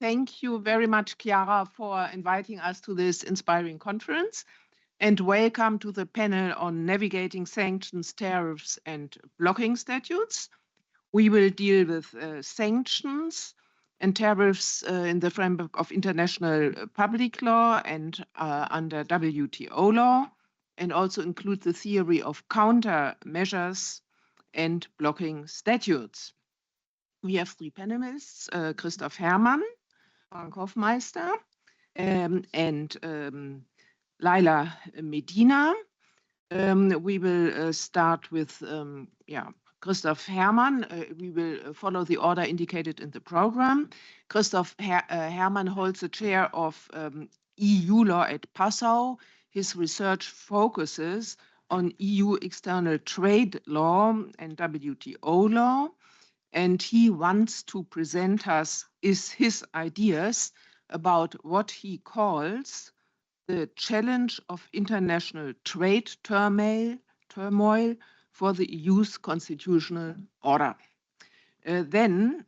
Thank you very much, Chiara, for inviting us to this inspiring conference. And welcome to the panel on navigating sanctions, tariffs, and blocking statutes. We will deal with sanctions and tariffs in the framework of international public law and under WTO law, and also include the theory of countermeasures and blocking statutes. We have three panelists, Christoph Herrmann, Frank Hoffmeister, and Laila Medina. We will start with Christoph Herrmann. We will follow the order indicated in the program. Christoph Herrmann holds the chair of EU law at Passau. His research focuses on EU external trade law and WTO law, and he wants to present us his ideas about what he calls the challenge of international trade turmoil for the EU's constitutional order. Then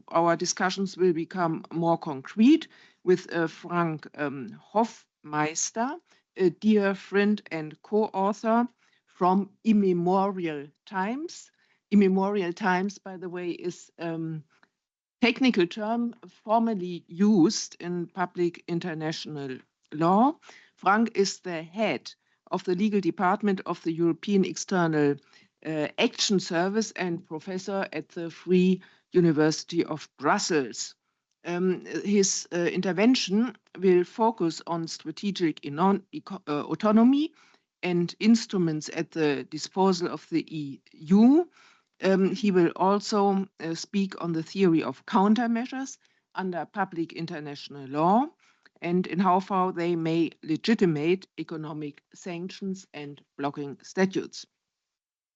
our discussions will become more concrete with Frank Hoffmeister, a dear friend and co-author from Immemorial Times. Immemorial Times, by the way, is technical term formerly used in public international law. Frank is the head of the legal department of the European External Action Service and professor at the Free University of Brussels. His intervention will focus on strategic autonomy and instruments at the disposal of the EU. He will also speak on the theory of countermeasures under public international law and in how far they may legitimate economic sanctions and blocking statutes.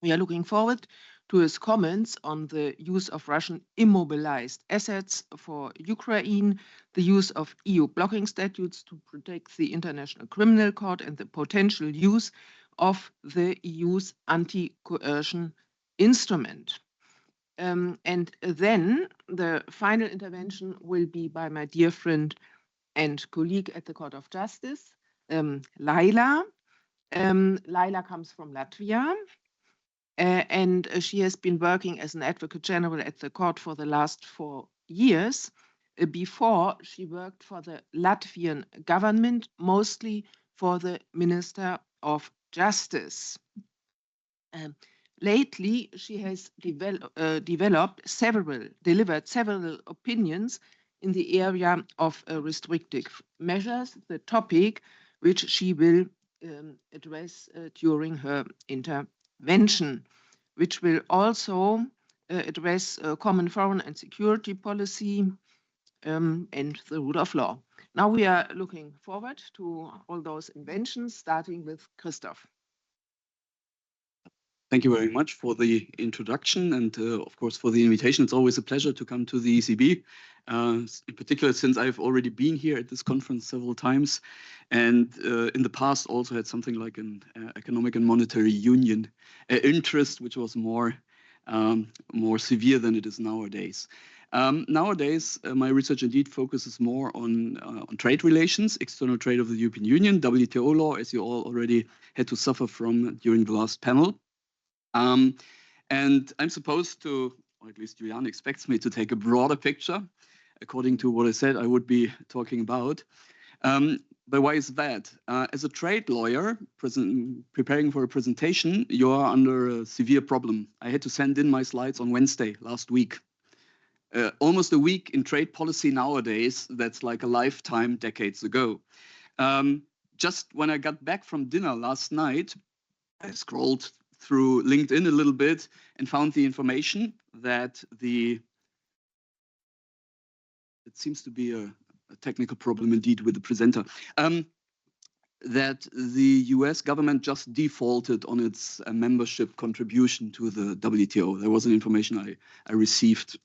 We are looking forward to his comments on the use of Russian immobilized assets for Ukraine, the use of EU blocking statutes to protect the International Criminal Court, and the potential use of the EU's anti-coercion instrument. And then the final intervention will be by my dear friend and colleague at the Court of Justice, Laila. Laila comes from Latvia, and she has been working as an advocate general at the court for the last 4 years. Before, she worked for the Latvian government, mostly for the Minister of Justice. Lately, she has delivered several opinions in the area of restrictive measures, the topic which she will address during her intervention, which will also address common foreign and security policy and the rule of law. Now we are looking forward to all those inventions, starting with Christoph. Thank you very much for the introduction and, of course, for the invitation. It's always a pleasure to come to the ECB, in particular since I've already been here at this conference several times, and in the past also had something like an economic and monetary union interest, which was more severe than it is nowadays. Nowadays, my research indeed focuses more on trade relations, external trade of the European Union, WTO law, as you all already had to suffer from during the last panel. And I'm supposed to, or at least Julian expects me to take a broader picture, according to what I said I would be talking about. But why is that? As a trade lawyer preparing for a presentation, you are under a severe problem. I had to send in my slides on Wednesday last week. Almost a week in trade policy nowadays, that's like a lifetime decades ago. Just when I got back from dinner last night, I scrolled through LinkedIn a little bit and found the information that it seems to be a technical problem indeed with the presenter, that the US government just defaulted on its membership contribution to the WTO. There was an information I received.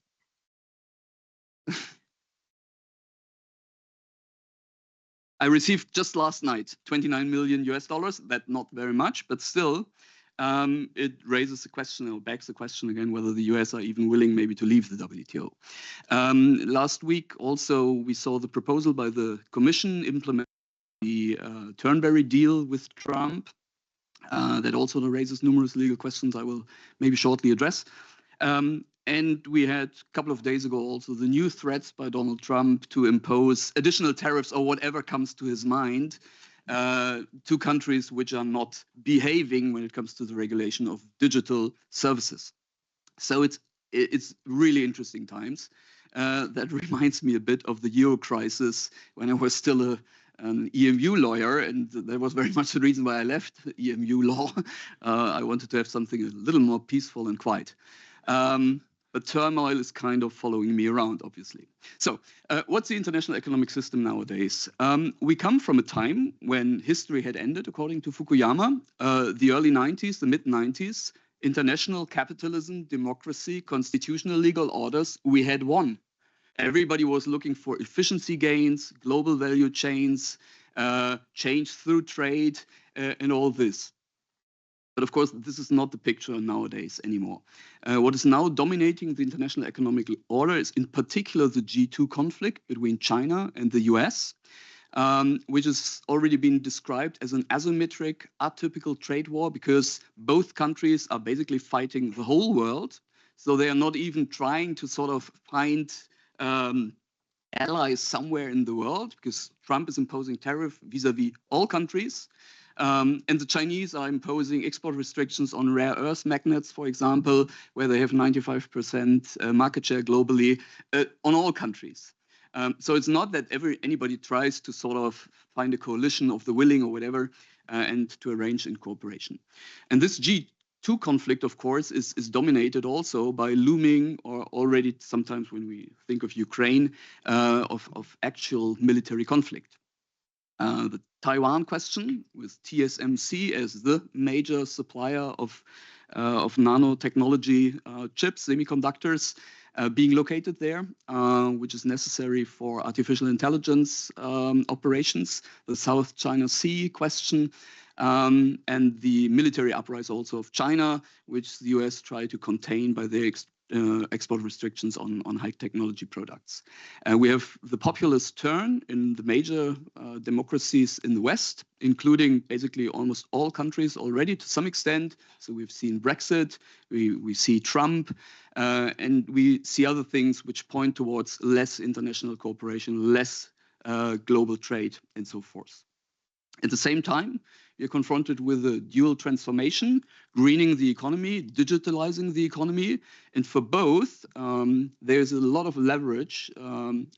I received just last night, $29 million US. That's not very much, but still, it raises the question, or begs the question again, whether the US are even willing maybe to leave the WTO. Last week also we saw the proposal by the Commission implement the Turnberry deal with Trump. That also raises numerous legal questions I will maybe shortly address. And we had a couple of days ago also the new threats by Donald Trump to impose additional tariffs or whatever comes to his mind to countries which are not behaving when it comes to the regulation of digital services. So it's really interesting times. That reminds me a bit of the Euro crisis when I was still an EMU lawyer, and that was very much the reason why I left EMU law. I wanted to have something a little more peaceful and quiet. But turmoil is kind of following me around, obviously. So what's the international economic system nowadays? We come from a time when history had ended, according to Fukuyama, the early 90s, the mid-90s, international capitalism, democracy, constitutional legal orders, we had won. Everybody was looking for efficiency gains, global value chains, change through trade, and all this. But of course, this is not the picture nowadays anymore. What is now dominating the international economic order is in particular the G2 conflict between China and the US, which has already been described as an asymmetric, atypical trade war because both countries are basically fighting the whole world. So they are not even trying to sort of find allies somewhere in the world because Trump is imposing tariff vis-a-vis all countries. And the Chinese are imposing export restrictions on rare earth magnets, for example, where they have 95% market share globally on all countries. So it's not that anybody tries to sort of find a coalition of the willing or whatever and to arrange in cooperation. And this G2 conflict, of course, is dominated also by looming, or already sometimes when we think of Ukraine, of actual military conflict. The Taiwan question, with TSMC as the major supplier of nanotechnology chips, semiconductors, being located there, which is necessary for artificial intelligence operations, the South China Sea question, and the military uprising also of China, which the US tried to contain by their export restrictions on high technology products. We have the populist turn in the major democracies in the West, including basically almost all countries already to some extent. So we've seen Brexit, we see Trump, and we see other things which point towards less international cooperation, less global trade, and so forth. At the same time, you're confronted with a dual transformation, greening the economy, digitalizing the economy. And for both, there's a lot of leverage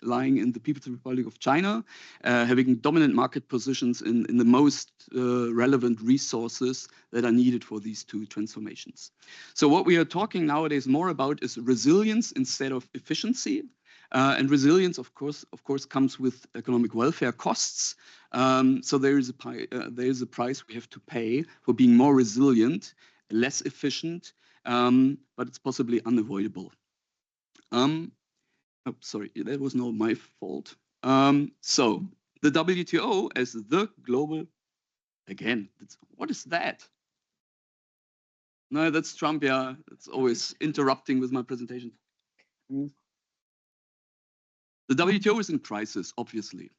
lying in the People's Republic of China, having dominant market positions in the most relevant resources that are needed for these two transformations. So what we are talking nowadays more about is resilience instead of efficiency. And resilience, of course, comes with economic welfare costs. So there is a price we have to pay for being more resilient, less efficient, but it's possibly unavoidable. Sorry, that was not my fault. So the WTO as the global, again, what is that? No, that's Trump. Yeah, it's always interrupting with my presentation. The WTO is in crisis, obviously.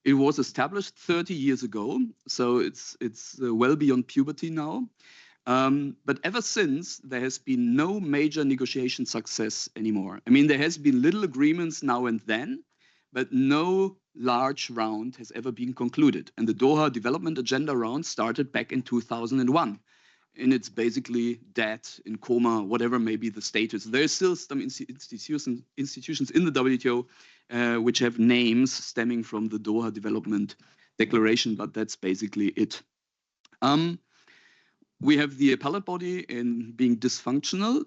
It was established 30 years ago, so it's well beyond puberty now. But ever since, there has been no major negotiation success anymore. I mean, there has been little agreements now and then, but no large round has ever been concluded. And the Doha Development Agenda round started back in 2001. And it's basically dead, in coma, whatever may be the status. There's still some institutions in the WTO which have names stemming from the Doha Development Declaration, but that's basically it. We have the appellate body being dysfunctional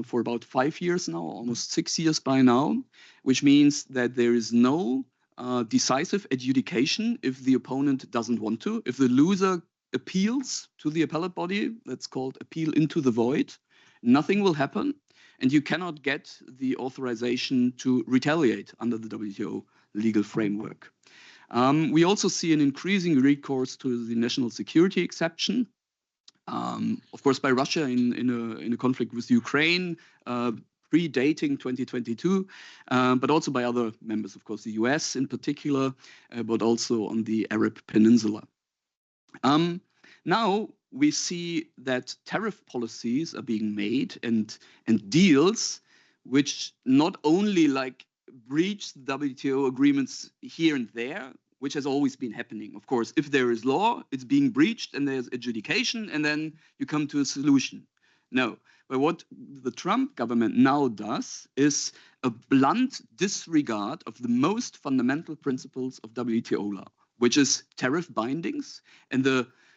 for about 5 years now, almost 6 years by now, which means that there is no decisive adjudication if the opponent doesn't want to. If the loser appeals to the appellate body, that's called appeal into the void, nothing will happen, and you cannot get the authorization to retaliate under the WTO legal framework. We also see an increasing recourse to the national security exception, of course, by Russia in a conflict with Ukraine, predating 2022, but also by other members, of course, the US in particular, but also on the Arab Peninsula. Now we see that tariff policies are being made and deals which not only like breach the WTO agreements here and there, which has always been happening. Of course, if there is law, it's being breached and there's adjudication and then you come to a solution. No, but what the Trump government now does is a blunt disregard of the most fundamental principles of WTO law, which is tariff bindings, and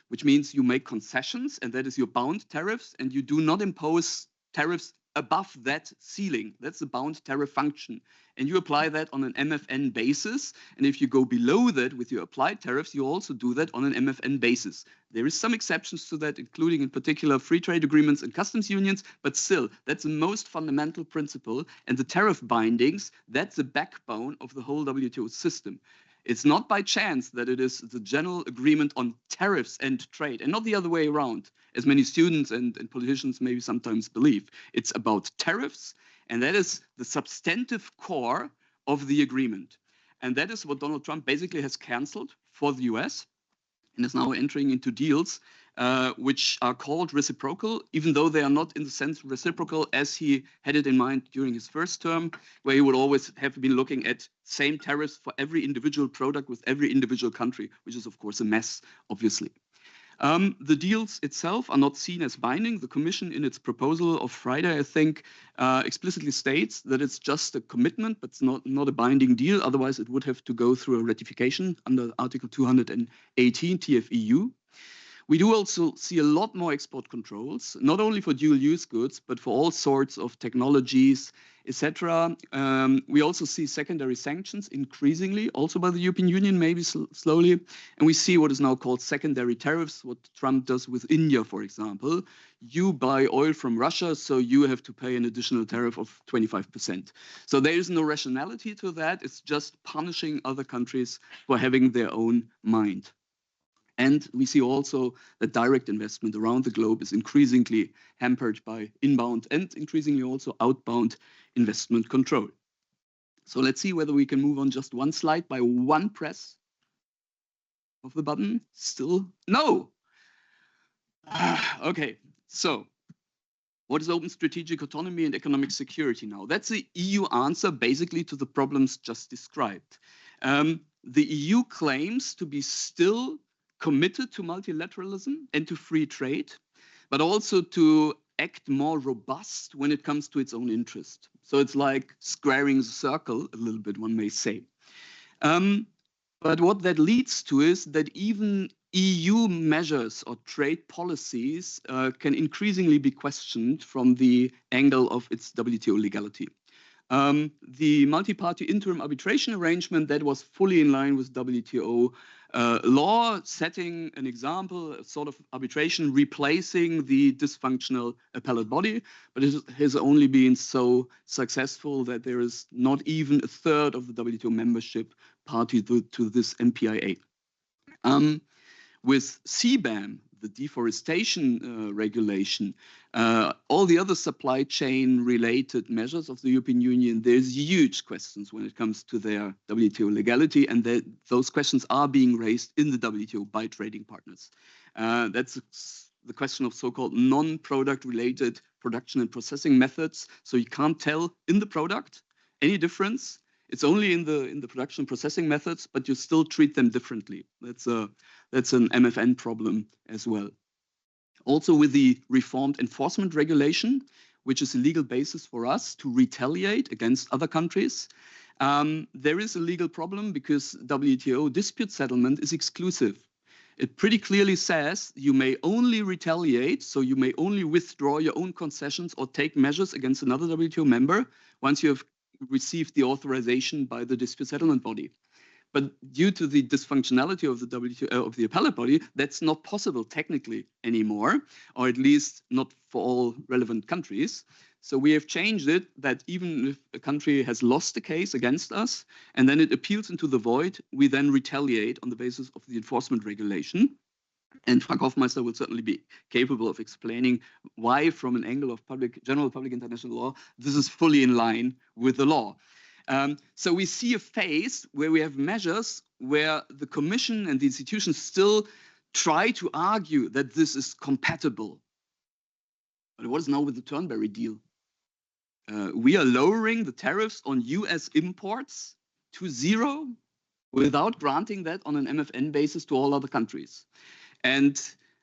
which means you make concessions, and that is your bound tariffs, and you do not impose tariffs above that ceiling. That's the bound tariff function. And you apply that on an MFN basis. And if you go below that with your applied tariffs, you also do that on an MFN basis. There is some exceptions to that, including in particular free trade agreements and customs unions, but still, that's the most fundamental principle. And the tariff bindings, that's the backbone of the whole WTO system. It's not by chance that it is the general agreement on tariffs and trade, and not the other way around, as many students and politicians maybe sometimes believe. It's about tariffs, and that is the substantive core of the agreement. And that is what Donald Trump basically has canceled for the US, and is now entering into deals which are called reciprocal, even though they are not in the sense reciprocal as he had it in mind during his first term, where he would always have been looking at same tariffs for every individual product with every individual country, which is, of course, a mess, obviously. The deals itself are not seen as binding. The Commission, in its proposal of Friday, I think, explicitly states that it's just a commitment, but it's not a binding deal. Otherwise, it would have to go through a ratification under Article 218 TFEU. We do also see a lot more export controls, not only for dual-use goods, but for all sorts of technologies, etc. We also see secondary sanctions increasingly, also by the European Union, maybe slowly. And we see what is now called secondary tariffs, what Trump does with India, for example. You buy oil from Russia, so you have to pay an additional tariff of 25%. So there is no rationality to that. It's just punishing other countries for having their own mind. And we see also that direct investment around the globe is increasingly hampered by inbound and increasingly also outbound investment control. So let's see whether we can move on just one slide by one press of the button. Still no. Okay, so what is open strategic autonomy and economic security now? That's the EU answer basically to the problems just described. The EU claims to be still committed to multilateralism and to free trade, but also to act more robust when it comes to its own interest. So it's like squaring the circle a little bit, one may say. But what that leads to is that even EU measures or trade policies can increasingly be questioned from the angle of its WTO legality. The multi-party interim arbitration arrangement that was fully in line with WTO law, setting an example, a sort of arbitration replacing the dysfunctional appellate body, but it has only been so successful that there is not even a third of the WTO membership party to this MPIA. With CBAM, the deforestation regulation, all the other supply chain related measures of the European Union, there's huge questions when it comes to their WTO legality, and those questions are being raised in the WTO by trading partners. That's the question of so-called non-product related production and processing methods. So you can't tell in the product any difference. It's only in the production processing methods, but you still treat them differently. That's an MFN problem as well. Also with the reformed enforcement regulation, which is a legal basis for us to retaliate against other countries, there is a legal problem because WTO dispute settlement is exclusive. It pretty clearly says you may only retaliate, so you may only withdraw your own concessions or take measures against another WTO member once you have received the authorization by the dispute settlement body. But due to the dysfunctionality of the WTO, of the appellate body, that's not possible technically anymore, or at least not for all relevant countries. So we have changed it that even if a country has lost a case against us and then it appeals into the void, we then retaliate on the basis of the enforcement regulation. And Frank Hofmeister will certainly be capable of explaining why, from an angle of general public international law, this is fully in line with the law. So we see a phase where we have measures where the Commission and the institutions still try to argue that this is compatible. But what is now with the Turnberry deal? We are lowering the tariffs on US imports to 0 without granting that on an MFN basis to all other countries. And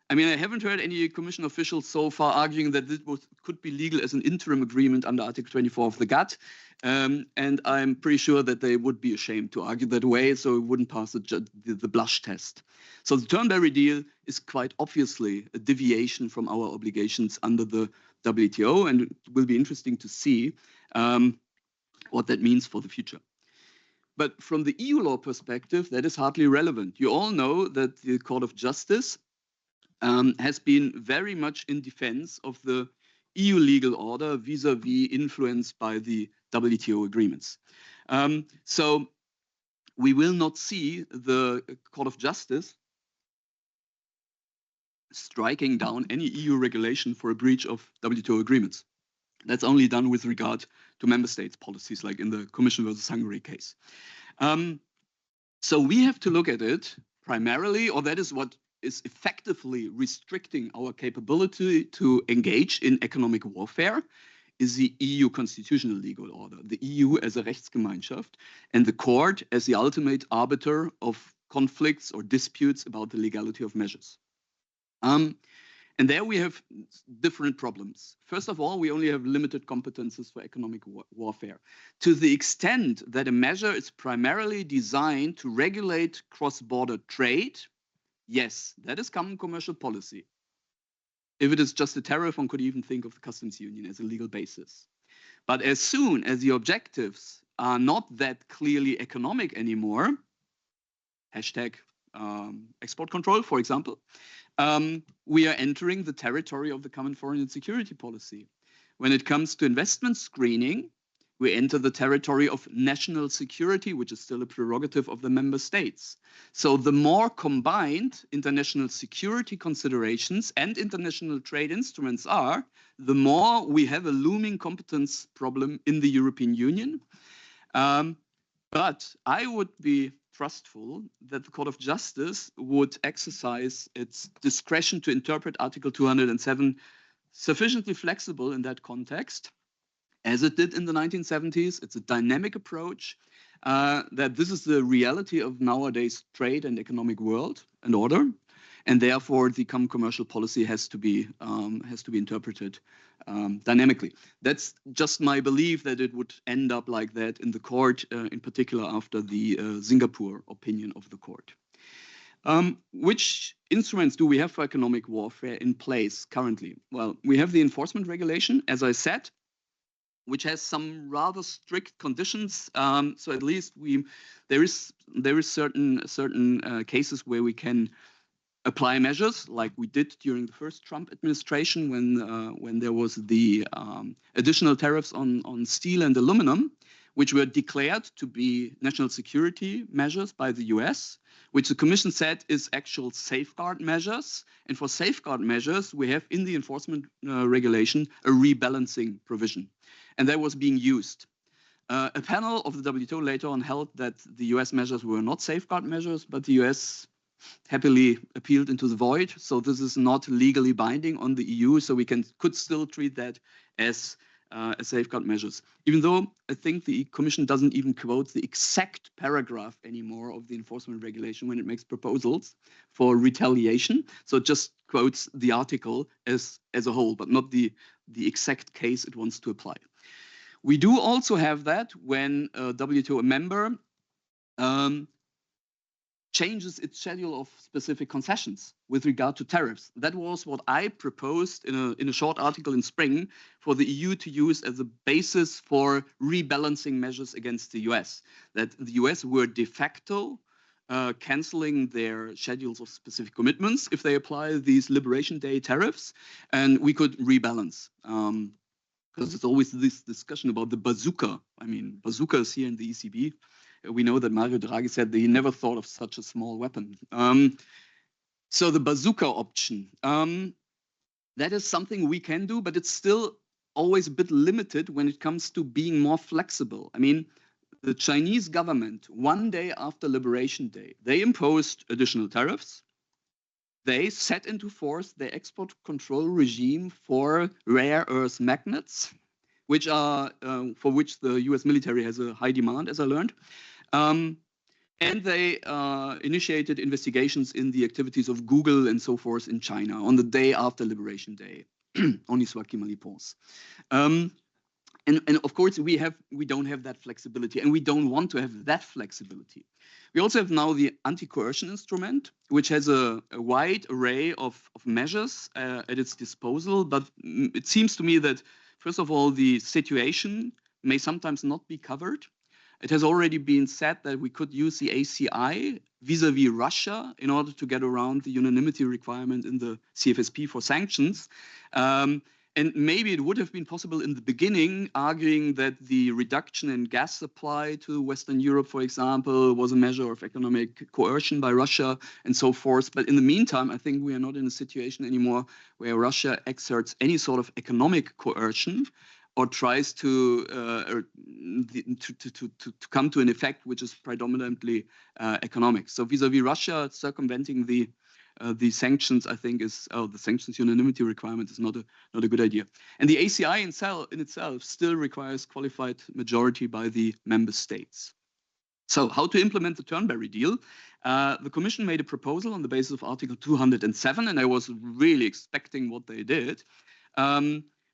I mean, I haven't heard any Commission officials so far arguing that this could be legal as an interim agreement under Article 24 of the GATT. And I'm pretty sure that they would be ashamed to argue that way, so it wouldn't pass the blush test. So the Turnberry deal is quite obviously a deviation from our obligations under the WTO, and it will be interesting to see what that means for the future. But from the EU law perspective, that is hardly relevant. You all know that the Court of Justice has been very much in defense of the EU legal order vis-a-vis influenced by the WTO agreements. So we will not see the Court of Justice striking down any EU regulation for a breach of WTO agreements. That's only done with regard to member states' policies, like in the Commission versus Hungary case. So we have to look at it primarily, or that is what is effectively restricting our capability to engage in economic warfare, is the EU constitutional legal order, the EU as a Rechtsgemeinschaft, and the court as the ultimate arbiter of conflicts or disputes about the legality of measures. And there we have different problems. First of all, we only have limited competences for economic warfare. To the extent that a measure is primarily designed to regulate cross-border trade, yes, that is common commercial policy. If it is just a tariff, one could even think of the customs union as a legal basis. But as soon as the objectives are not that clearly economic anymore, hashtag export control, for example, we are entering the territory of the common foreign and security policy. When it comes to investment screening, we enter the territory of national security, which is still a prerogative of the member states. So the more combined international security considerations and international trade instruments are, the more we have a looming competence problem in the European Union. But I would be trustful that the Court of Justice would exercise its discretion to interpret Article 207 sufficiently flexible in that context, as it did in the 1970s. It's a dynamic approach, that this is the reality of nowadays trade and economic world and order, and therefore the common commercial policy has to be interpreted dynamically. That's just my belief that it would end up like that in the court, in particular after the Singapore opinion of the court. Which instruments do we have for economic warfare in place currently? Well, we have the enforcement regulation, as I said, which has some rather strict conditions. So at least there is certain cases where we can apply measures, like we did during the first Trump administration when there was the additional tariffs on steel and aluminum, which were declared to be national security measures by the US, which the Commission said is actual safeguard measures. And for safeguard measures, we have in the enforcement regulation a rebalancing provision. And that was being used. A panel of the WTO later on held that the US measures were not safeguard measures, but the US happily appealed into the void. So this is not legally binding on the EU, so we could still treat that as safeguard measures. Even though I think the Commission doesn't even quote the exact paragraph anymore of the enforcement regulation when it makes proposals for retaliation. So it just quotes the article as a whole, but not the exact case it wants to apply. We do also have that when a WTO member changes its schedule of specific concessions with regard to tariffs. That was what I proposed in a short article in spring for the EU to use as a basis for rebalancing measures against the US. That the US were de facto canceling their schedules of specific commitments if they apply these Liberation Day tariffs, and we could rebalance. Because there's always this discussion about the bazooka. I mean, bazookas here in the ECB. We know that Mario Draghi said that he never thought of such a small weapon. So the bazooka option, that is something we can do, but it's still always a bit limited when it comes to being more flexible. I mean, the Chinese government, one day after Liberation Day, they imposed additional tariffs. They set into force the export control regime for rare earth magnets, which are for which the US military has a high demand, as I learned. And they initiated investigations in the activities of Google and so forth in China on the day after Liberation Day. On y soit qui mal y pense. And of course, we don't have that flexibility, and we don't want to have that flexibility. We also have now the anti-coercion instrument, which has a wide array of measures at its disposal. But it seems to me that, first of all, the situation may sometimes not be covered. It has already been said that we could use the ACI vis-à-vis Russia in order to get around the unanimity requirement in the CFSP for sanctions. And maybe it would have been possible in the beginning, arguing that the reduction in gas supply to Western Europe, for example, was a measure of economic coercion by Russia and so forth. But in the meantime, I think we are not in a situation anymore where Russia exerts any sort of economic coercion or tries to come to an effect which is predominantly economic. So vis-a-vis Russia, circumventing the sanctions, I think, is the sanctions unanimity requirement is not a good idea. And the ACI in itself still requires qualified majority by the member states. So how to implement the Turnberry deal? The Commission made a proposal on the basis of Article 207, and I was really expecting what they did.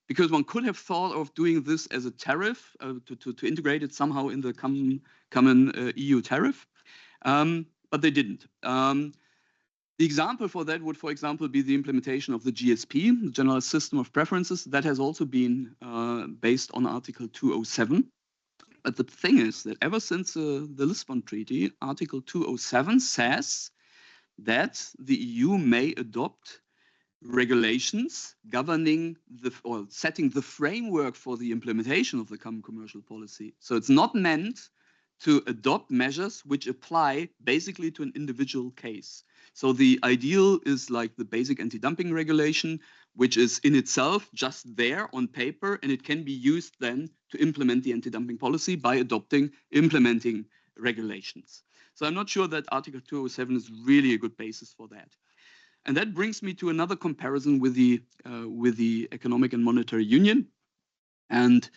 Because one could have thought of doing this as a tariff, to integrate it somehow in the common EU tariff, but they didn't. The example for that would, for example, be the implementation of the GSP, the General System of Preferences. That has also been based on Article 207. But the thing is that ever since the Lisbon Treaty, Article 207 says that the EU may adopt regulations governing or setting the framework for the implementation of the common commercial policy. So it's not meant to adopt measures which apply basically to an individual case. So the ideal is like the basic anti-dumping regulation, which is in itself just there on paper, and it can be used then to implement the anti-dumping policy by implementing regulations. So I'm not sure that Article 207 is really a good basis for that. And that brings me to another comparison with the Economic and Monetary Union. And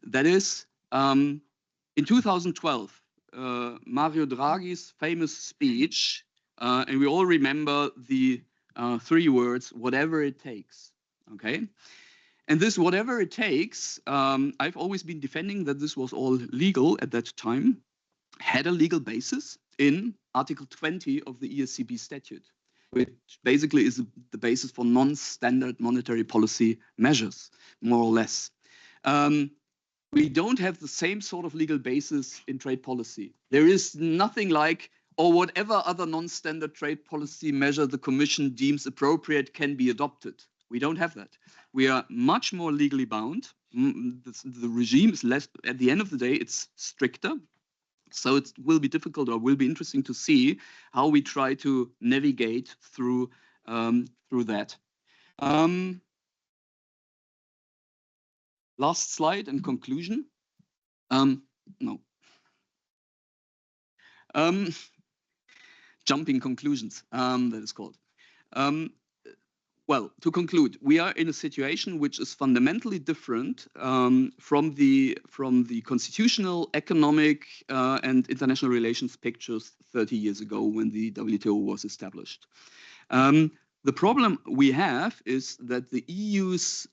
that is, in 2012, Mario Draghi's famous speech, and we all remember the 3 words, whatever it takes, okay? And this whatever it takes, I've always been defending that this was all legal at that time, had a legal basis in Article 20 of the ECB statute, which basically is the basis for non-standard monetary policy measures, more or less. We don't have the same sort of legal basis in trade policy. There is nothing like, or whatever other non-standard trade policy measure the Commission deems appropriate can be adopted. We don't have that. We are much more legally bound. The regime is less, at the end of the day, it's stricter. So it will be difficult, or will be interesting to see how we try to navigate through that. Last slide and conclusion. No. Jumping conclusions, that is called. Well, to conclude, we are in a situation which is fundamentally different from the constitutional, economic, and international relations pictures 30 years ago when the WTO was established. The problem we have is that the EU's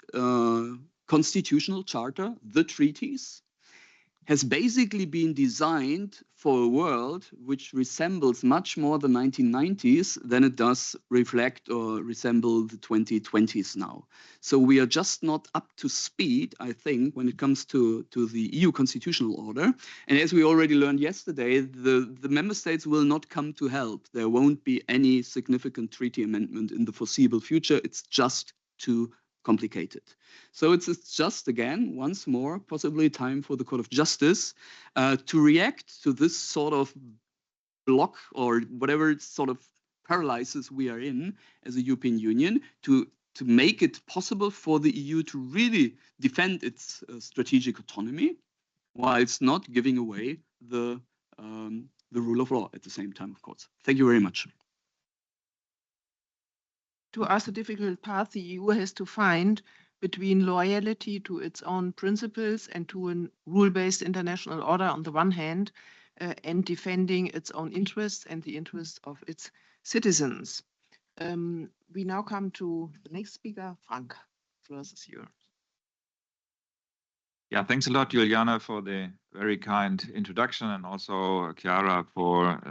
constitutional charter, the treaties, has basically been designed for a world which resembles much more the 1990s than it does reflect or resemble the 2020s now. So we are just not up to speed, I think, when it comes to the EU constitutional order. And as we already learned yesterday, the member states will not come to help. There won't be any significant treaty amendment in the foreseeable future. It's just too complicated. So it's just, again, once more, possibly time for the Court of Justice to react to this sort of block or whatever sort of paralysis we are in as a European Union to make it possible for the EU to really defend its strategic autonomy, whilst not giving away the rule of law at the same time, of course. Thank you very much. To us, a difficult path the EU has to find between loyalty to its own principles and to a rule-based international order on the one hand, and defending its own interests and the interests of its citizens. We now come to the next speaker, Frank. The floor is yours. Yeah, thanks a lot, Juliana, for the very kind introduction, and also Chiara for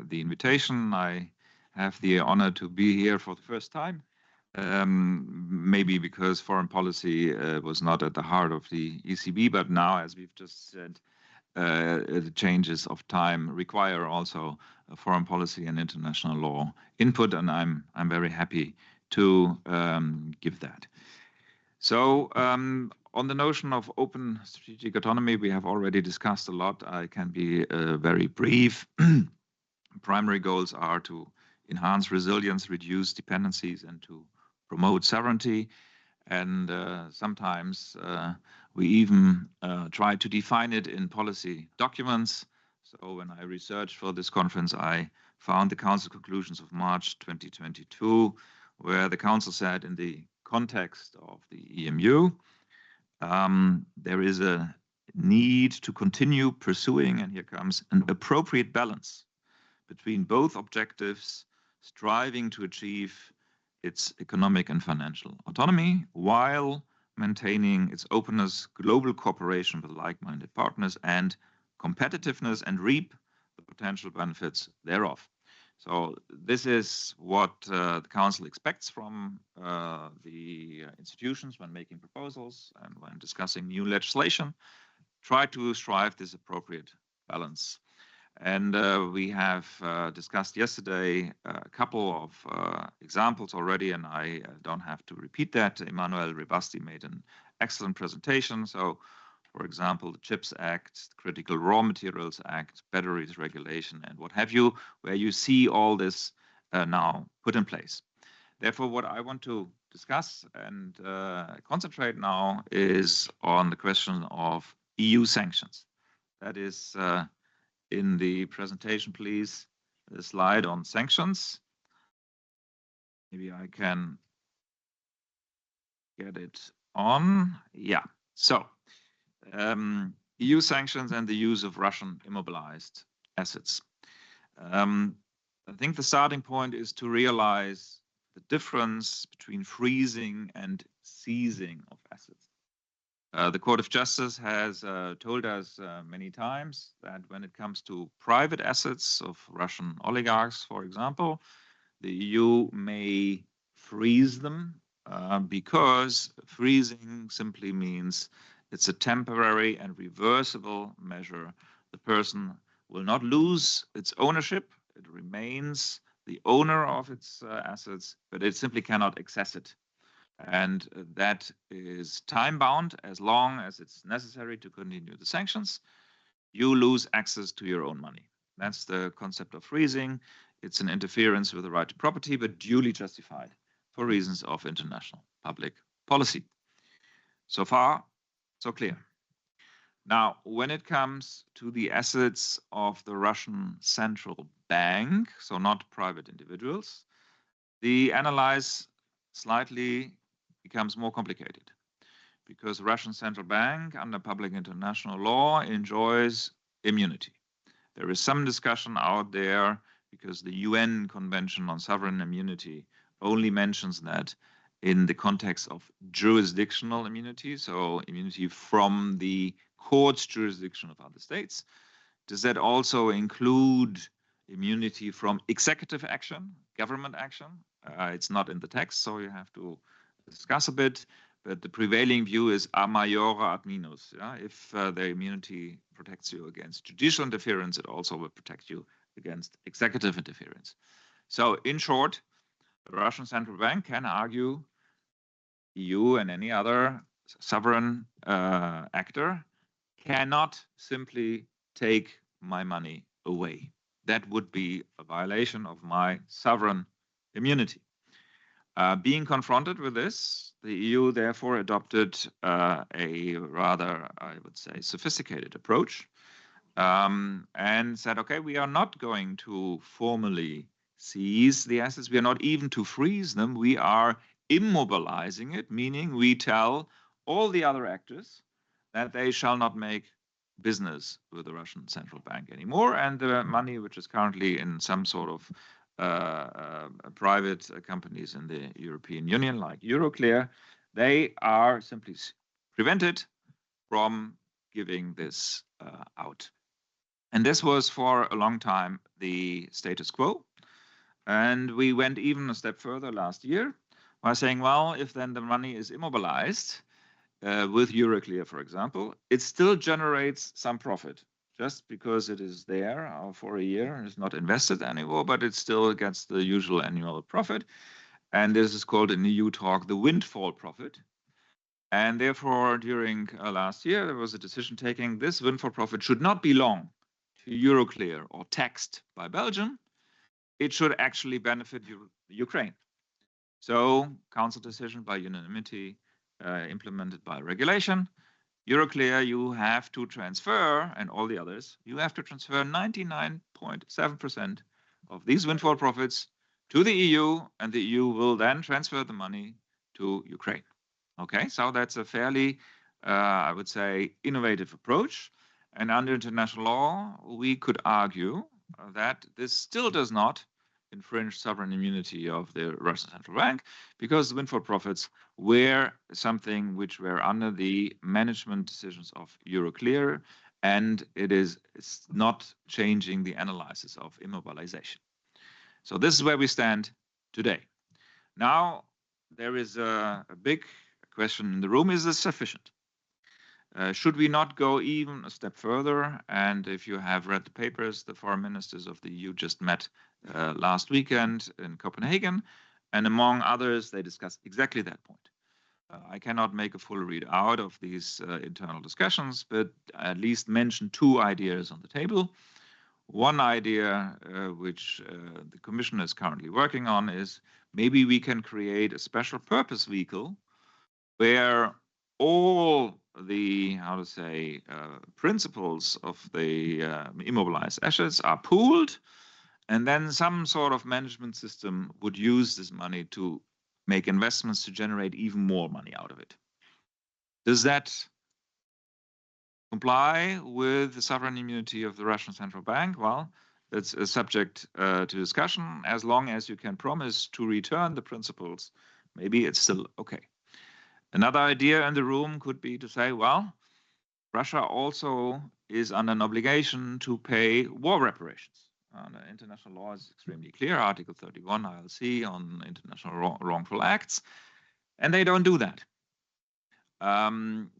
the invitation. I have the honor to be here for the first time, maybe because foreign policy was not at the heart of the ECB, but now, as we've just said, the changes of time require also foreign policy and international law input, and I'm very happy to give that. So on the notion of open strategic autonomy, we have already discussed a lot. I can be very brief. Primary goals are to enhance resilience, reduce dependencies, and to promote sovereignty. And sometimes we even try to define it in policy documents. So when I researched for this conference, I found the Council conclusions of March 2022, where the Council said, in the context of the EMU, there is a need to continue pursuing, and here comes, an appropriate balance between both objectives, striving to achieve its economic and financial autonomy while maintaining its openness, global cooperation with like-minded partners, and competitiveness, and reap the potential benefits thereof. So this is what the Council expects from the institutions when making proposals and when discussing new legislation. Try to strive this appropriate balance. And we have discussed yesterday a couple of examples already, and I don't have to repeat that. Emanuele Rebasti made an excellent presentation. So, for example, the CHIPS Act, the Critical Raw Materials Act, batteries regulation, and what have you, where you see all this now put in place. Therefore, what I want to discuss and concentrate now is on the question of EU sanctions. That is in the presentation, please, the slide on sanctions. Maybe I can get it on. Yeah, so EU sanctions and the use of Russian immobilized assets. I think the starting point is to realize the difference between freezing and seizing of assets. The Court of Justice has told us many times that when it comes to private assets of Russian oligarchs, for example, the EU may freeze them because freezing simply means it's a temporary and reversible measure. The person will not lose its ownership. It remains the owner of its assets, but it simply cannot access it. And that is time-bound as long as it's necessary to continue the sanctions. You lose access to your own money. That's the concept of freezing. It's an interference with the right to property, but duly justified for reasons of international public policy. So far, so clear. Now, when it comes to the assets of the Russian central bank, so not private individuals, the analysis slightly becomes more complicated because the Russian central bank under public international law enjoys immunity. There is some discussion out there because the UN Convention on Sovereign Immunity only mentions that in the context of jurisdictional immunity, so immunity from the court's jurisdiction of other states. Does that also include immunity from executive action, government action? It's not in the text, so you have to discuss a bit, but the prevailing view is a maiore ad minus. Yeah? If the immunity protects you against judicial interference, it also will protect you against executive interference. So in short, the Russian central bank can argue EU and any other sovereign actor cannot simply take my money away. That would be a violation of my sovereign immunity. Being confronted with this, the EU therefore adopted a rather, I would say, sophisticated approach and said, okay, we are not going to formally seize the assets. We are not even to freeze them. We are immobilizing it, meaning we tell all the other actors that they shall not make business with the Russian central bank anymore. And the money which is currently in some sort of private companies in the European Union, like Euroclear, they are simply prevented from giving this out. And this was for a long time the status quo. And we went even a step further last year by saying, well, if then the money is immobilized with Euroclear, for example, it still generates some profit just because it is there for a year and is not invested anymore, but it still gets the usual annual profit. And this is called in EU talk the windfall profit. And therefore, during last year, there was a decision taking this windfall profit should not belong to Euroclear or taxed by Belgium. It should actually benefit Ukraine. So, council decision by unanimity, implemented by regulation. Euroclear, you have to transfer, and all the others, you have to transfer 99.7% of these windfall profits to the EU, and the EU will then transfer the money to Ukraine. Okay, so that's a fairly, I would say, innovative approach. And under international law, we could argue that this still does not infringe sovereign immunity of the Russian central bank, because the windfall profits were something which were under the management decisions of Euroclear, and it's not changing the analysis of immobilization. So this is where we stand today. Now, there is a big question in the room: is this sufficient? Should we not go even a step further? And if you have read the papers, the foreign ministers of the EU just met last weekend in Copenhagen, and among others, they discussed exactly that point. I cannot make a full read out of these internal discussions, but at least mention two ideas on the table. One idea which the Commission is currently working on is maybe we can create a special purpose vehicle where all the, principles of the immobilized assets are pooled, and then some sort of management system would use this money to make investments to generate even more money out of it. Does that comply with the sovereign immunity of the Russian central bank? Well, that's a subject to discussion. As long as you can promise to return the principles, maybe it's still okay. Another idea in the room could be to say, well, Russia also is under an obligation to pay war reparations. International law is extremely clear, Article 31 ILC on international wrongful acts, and they don't do that.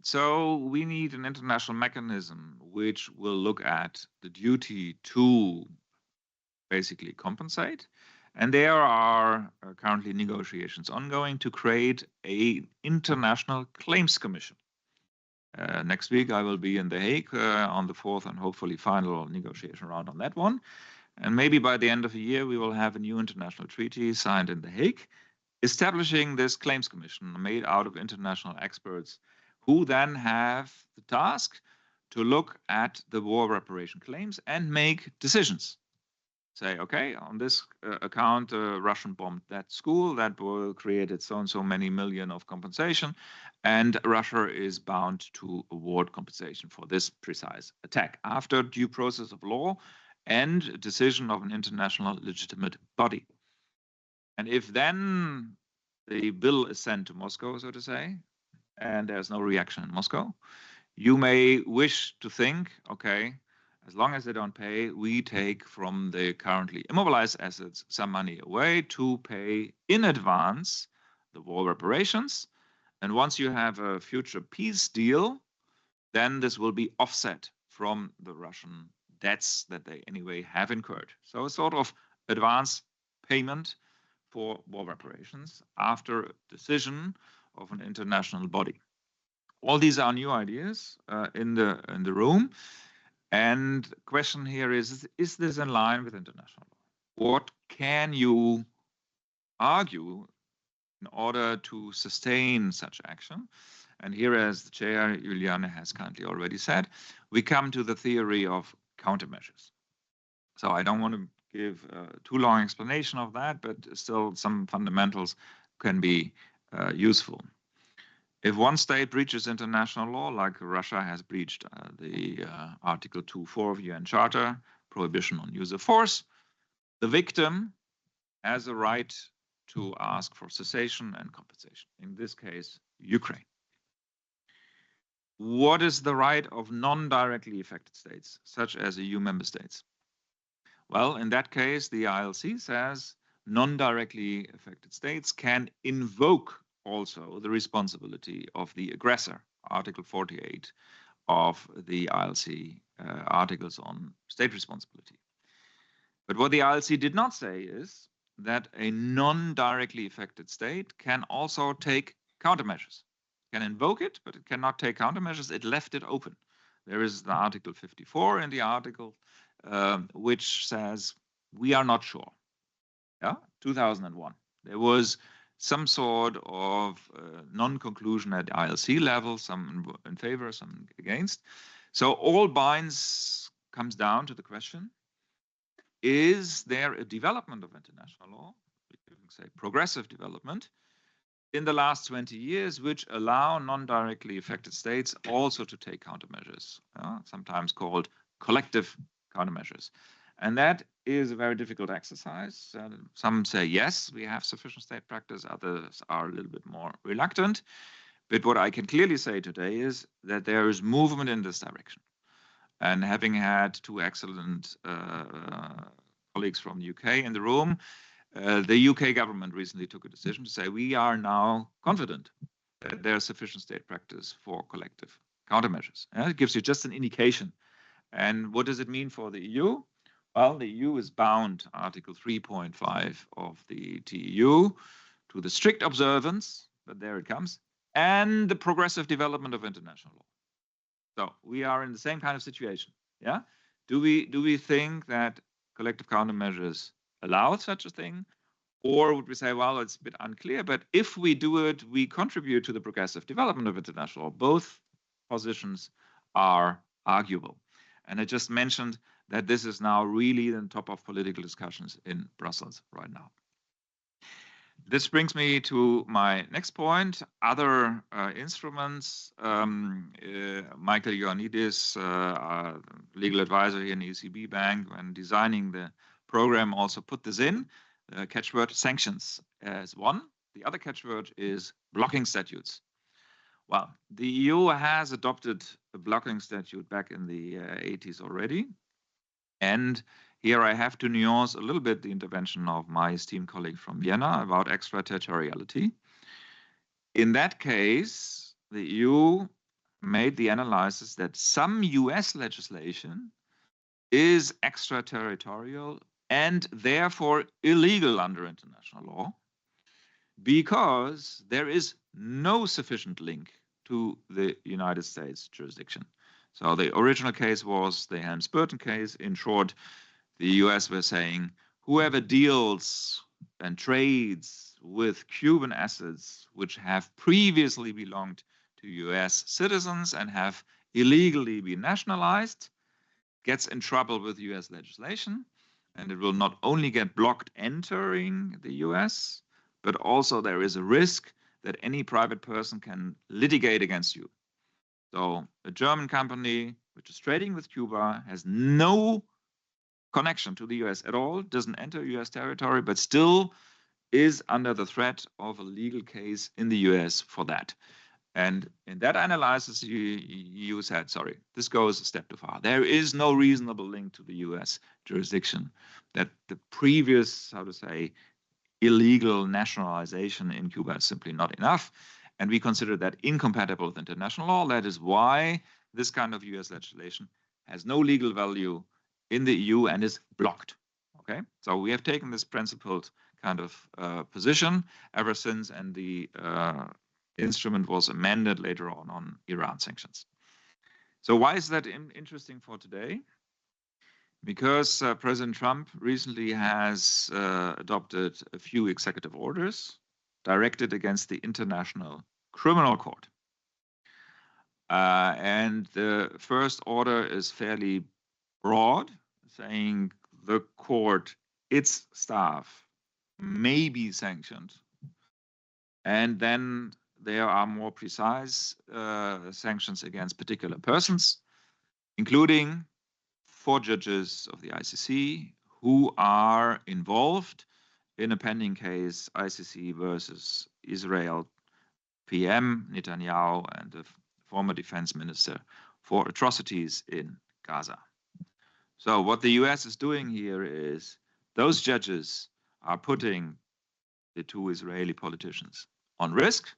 So we need an international mechanism which will look at the duty to basically compensate. And there are currently negotiations ongoing to create an international claims commission. Next week, I will be in The Hague on the fourth and hopefully final negotiation round on that one. And maybe by the end of the year, we will have a new international treaty signed in The Hague, establishing this claims commission made out of international experts who then have the task to look at the war reparation claims and make decisions. Say, okay, on this account, Russian bombed that school, that will create so many million of compensation, and Russia is bound to award compensation for this precise attack after due process of law and decision of an international legitimate body. And if then the bill is sent to Moscow, so to say, and there's no reaction in Moscow, you may wish to think, okay, as long as they don't pay, we take from the currently immobilized assets some money away to pay in advance the war reparations. And once you have a future peace deal, then this will be offset from the Russian debts that they anyway have incurred. So a sort of advance payment for war reparations after a decision of an international body. All these are new ideas in the room. And the question here is this in line with international law? What can you argue in order to sustain such action. And here, as the chair, Juliane, has kindly already said, we come to the theory of countermeasures. So I don't want to give a too long explanation of that, but still some fundamentals can be useful. If one state breaches international law, like Russia has breached the Article 2.4 of UN Charter, prohibition on use of force, the victim has a right to ask for cessation and compensation. In this case, Ukraine. What is the right of non-directly affected states, such as EU member states? Well, in that case, the ILC says non-directly affected states can invoke also the responsibility of the aggressor, Article 48 of the ILC articles on state responsibility. But what the ILC did not say is that a non-directly affected state can also take countermeasures. It can invoke it, but it cannot take countermeasures. It left it open. There is the Article 54 in the article, which says we are not sure. Yeah, 2001. There was some sort of non-conclusion at ILC level, some in favor, some against. So all binds comes down to the question, is there a development of international law, we can say progressive development, in the last 20 years, which allow non-directly affected states also to take countermeasures, sometimes called collective countermeasures. And that is a very difficult exercise. Some say, yes, we have sufficient state practice. Others are a little bit more reluctant. But what I can clearly say today is that there is movement in this direction. And having had two excellent colleagues from the UK in the room, the UK government recently took a decision to say we are now confident that there is sufficient state practice for collective countermeasures. It gives you just an indication. And what does it mean for the EU? Well, the EU is bound, Article 3.5 of the TEU, to the strict observance, but there it comes, and the progressive development of international law. So we are in the same kind of situation. Yeah. Do we think that collective countermeasures allow such a thing? Or would we say, well, it's a bit unclear, but if we do it, we contribute to the progressive development of international law. Both positions are arguable. And I just mentioned that this is now really the top of political discussions in Brussels right now. This brings me to my next point, other instruments. Michael Ioannidis, legal advisor here in the ECB Bank, when designing the program, also put this in. Catchword sanctions as one. The other catchword is blocking statutes. Well, the EU has adopted a blocking statute back in the 80s already. And here I have to nuance a little bit the intervention of my esteemed colleague from Vienna about extraterritoriality. In that case, the EU made the analysis that some US legislation is extraterritorial and therefore illegal under international law because there is no sufficient link to the United States jurisdiction. So the original case was the Helms-Burton case. In short, the US were saying whoever deals and trades with Cuban assets which have previously belonged to US citizens and have illegally been nationalized gets in trouble with US legislation, and it will not only get blocked entering the US, but also there is a risk that any private person can litigate against you. So a German company which is trading with Cuba has no connection to the US at all, doesn't enter US territory, but still is under the threat of a legal case in the US for that. And in that analysis, you said, sorry, this goes a step too far. There is no reasonable link to the US jurisdiction, that the previous, how to say, illegal nationalization in Cuba is simply not enough. And we consider that incompatible with international law. That is why this kind of US legislation has no legal value in the EU and is blocked. Okay, so we have taken this principled kind of position ever since, and the instrument was amended later on Iran sanctions. So why is that interesting for today? because President Trump recently has adopted a few executive orders directed against the International Criminal Court. And the first order is fairly broad, saying the court, its staff, may be sanctioned. And then there are more precise sanctions against particular persons, including 4 judges of the ICC who are involved in a pending case, ICC versus Israel PM Netanyahu and the former defense minister for atrocities in Gaza. So what the US is doing here is those judges are putting the 2 Israeli politicians on risk.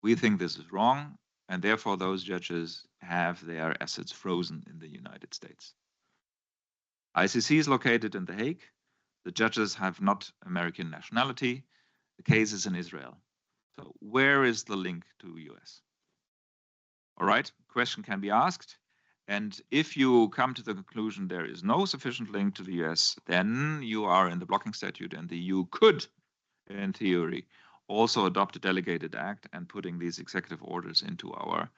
We think this is wrong, and therefore those judges have their assets frozen in the United States. ICC is located in The Hague. The judges have not American nationality. The case is in Israel. So where is the link to US? All right, question can be asked. And if you come to the conclusion there is no sufficient link to the US, then you are in the blocking statute, and the EU could, in theory, also adopt a delegated act and putting these executive orders into our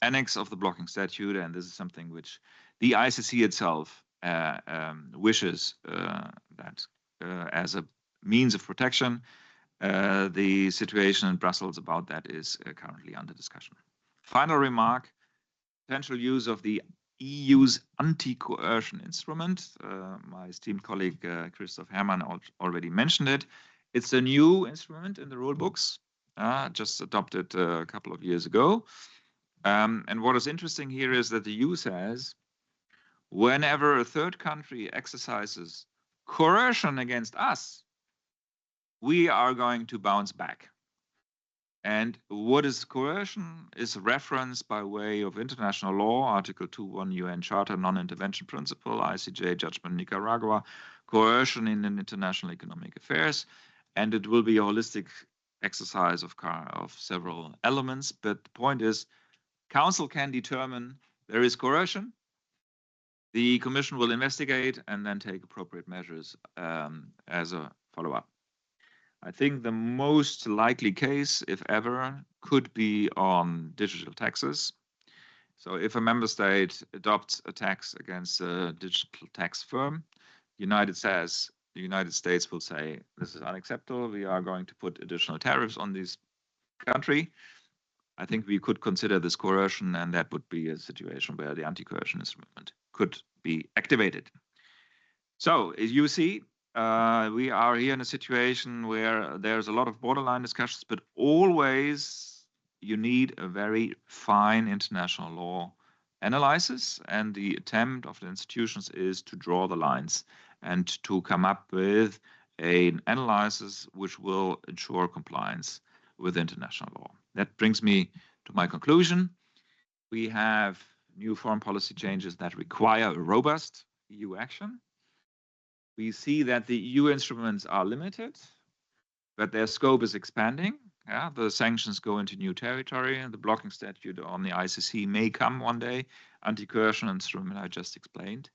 annex of the blocking statute. And this is something which the ICC itself wishes that as a means of protection. The situation in Brussels about that is currently under discussion. Final remark, potential use of the EU's anti-coercion instrument. My esteemed colleague Christoph Herrmann already mentioned it. It's a new instrument in the rule books, just adopted a couple of years ago. And what is interesting here is that the EU says whenever a third country exercises coercion against us, we are going to bounce back. And what is coercion is referenced by way of international law, Article 2.1 UN Charter, non-intervention principle, ICJ judgment Nicaragua, coercion in international economic affairs. And it will be a holistic exercise of several elements. But the point is, Council can determine there is coercion. The Commission will investigate and then take appropriate measures as a follow-up. I think the most likely case, if ever, could be on digital taxes. So if a member state adopts a tax against a digital tax firm, the United States will say, this is unacceptable, we are going to put additional tariffs on this country. I think we could consider this coercion, and that would be a situation where the anti-coercion instrument could be activated. So as you see, we are here in a situation where there's a lot of borderline discussions, but always you need a very fine international law analysis, and the attempt of the institutions is to draw the lines and to come up with an analysis which will ensure compliance with international law. That brings me to my conclusion. We have new foreign policy changes that require a robust EU action. We see that the EU instruments are limited, but their scope is expanding. Yeah, the sanctions go into new territory, and the blocking statute on the ICC may come one day. Anti-coercion instrument I just explained.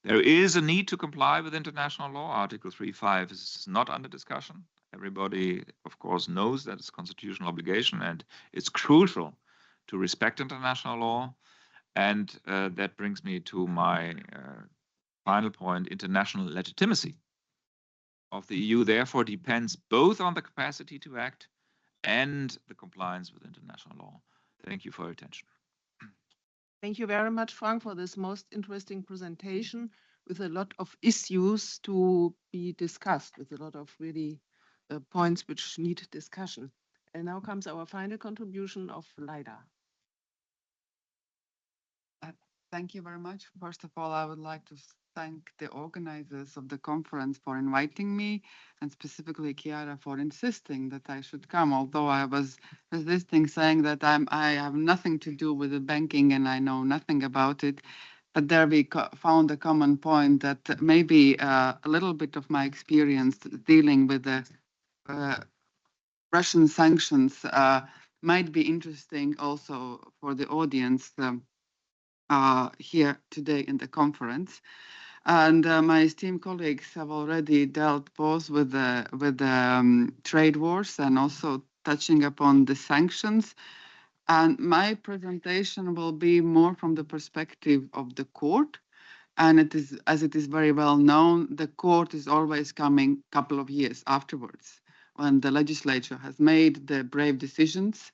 There is a need to comply with international law. Article 3.5 is not under discussion. Everybody, of course, knows that it's a constitutional obligation, and it's crucial to respect international law. And that brings me to my final point. International legitimacy of the EU therefore depends both on the capacity to act and the compliance with international law. Thank you for your attention. Thank you very much, Frank, for this most interesting presentation with a lot of issues to be discussed, with a lot of really points which need discussion. And now comes our final contribution of Leida. Thank you very much. First of all, I would like to thank the organizers of the conference for inviting me, and specifically Chiara for insisting that I should come, although I was resisting, saying that I have nothing to do with the banking and I know nothing about it. But there we found a common point that maybe a little bit of my experience dealing with the Russian sanctions might be interesting also for the audience. here today in the conference. And my esteemed colleagues have already dealt both with the trade wars and also touching upon the sanctions. And my presentation will be more from the perspective of the court. And it is, as it is very well known, the court is always coming a couple of years afterwards when the legislature has made the brave decisions.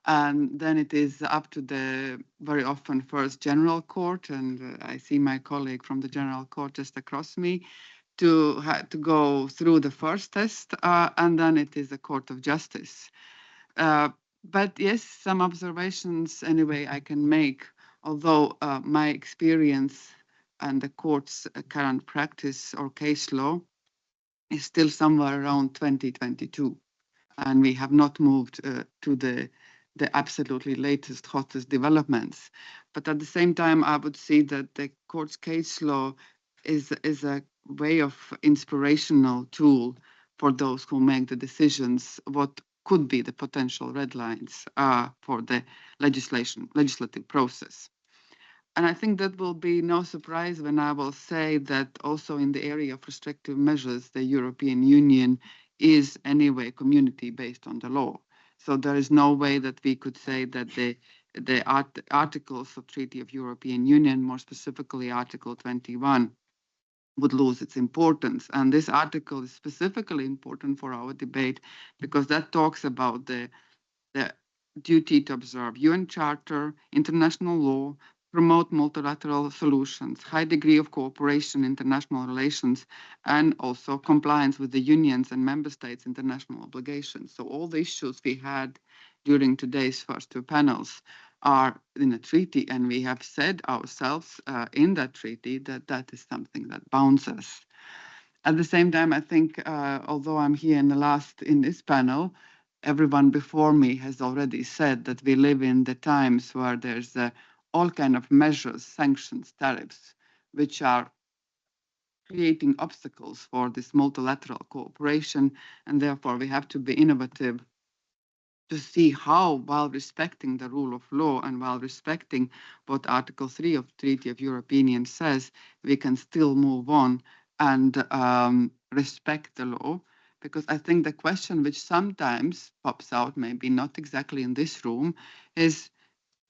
And then it is up to the very often first general court, and I see my colleague from the general court just across me, to go through the first test, and then it is the Court of Justice. But yes, some observations anyway I can make, although my experience and the court's current practice or case law is still somewhere around 2022. And we have not moved to the absolutely latest, hottest developments. But at the same time, I would see that the court's case law is a way of inspirational tool for those who make the decisions, what could be the potential red lines for the legislative process. And I think that will be no surprise when I will say that also in the area of restrictive measures, the European Union is anyway community based on the law. So there is no way that we could say that the articles of Treaty of European Union, more specifically Article 21, would lose its importance. And this article is specifically important for our debate because that talks about the duty to observe UN Charter, international law, promote multilateral solutions, high degree of cooperation in international relations, and also compliance with the unions and member states' international obligations. So all the issues we had during today's first two panels are in a treaty, and we have said ourselves in that treaty that that is something that bounds us. At the same time, I think, although I'm here in this panel, everyone before me has already said that we live in the times where there's all kind of measures, sanctions, tariffs, which are creating obstacles for this multilateral cooperation. And therefore, we have to be innovative to see how, while respecting the rule of law and while respecting what Article 3 of the Treaty of European Union says, we can still move on and respect the law. Because I think the question which sometimes pops out, maybe not exactly in this room, is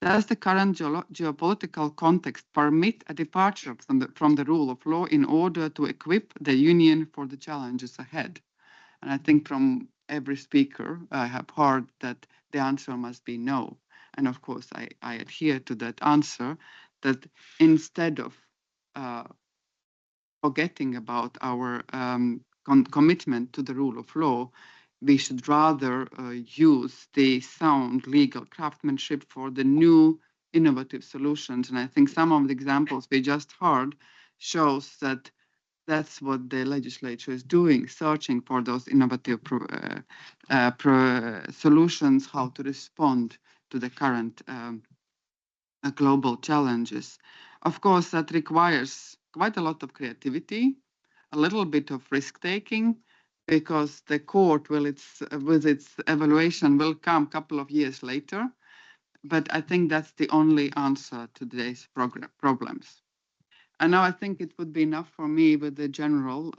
does the current geopolitical context permit a departure from the rule of law in order to equip the Union for the challenges ahead? And I think from every speaker I have heard that the answer must be no. And of course, I adhere to that answer, that instead of forgetting about our commitment to the rule of law, we should rather use the sound legal craftsmanship for the new innovative solutions. And I think some of the examples we just heard shows that that's what the legislature is doing, searching for those innovative solutions, how to respond to the current global challenges. Of course, that requires quite a lot of creativity, a little bit of risk-taking, because the court will with its evaluation will come a couple of years later. But I think that's the only answer to today's problems. And now I think it would be enough for me with the general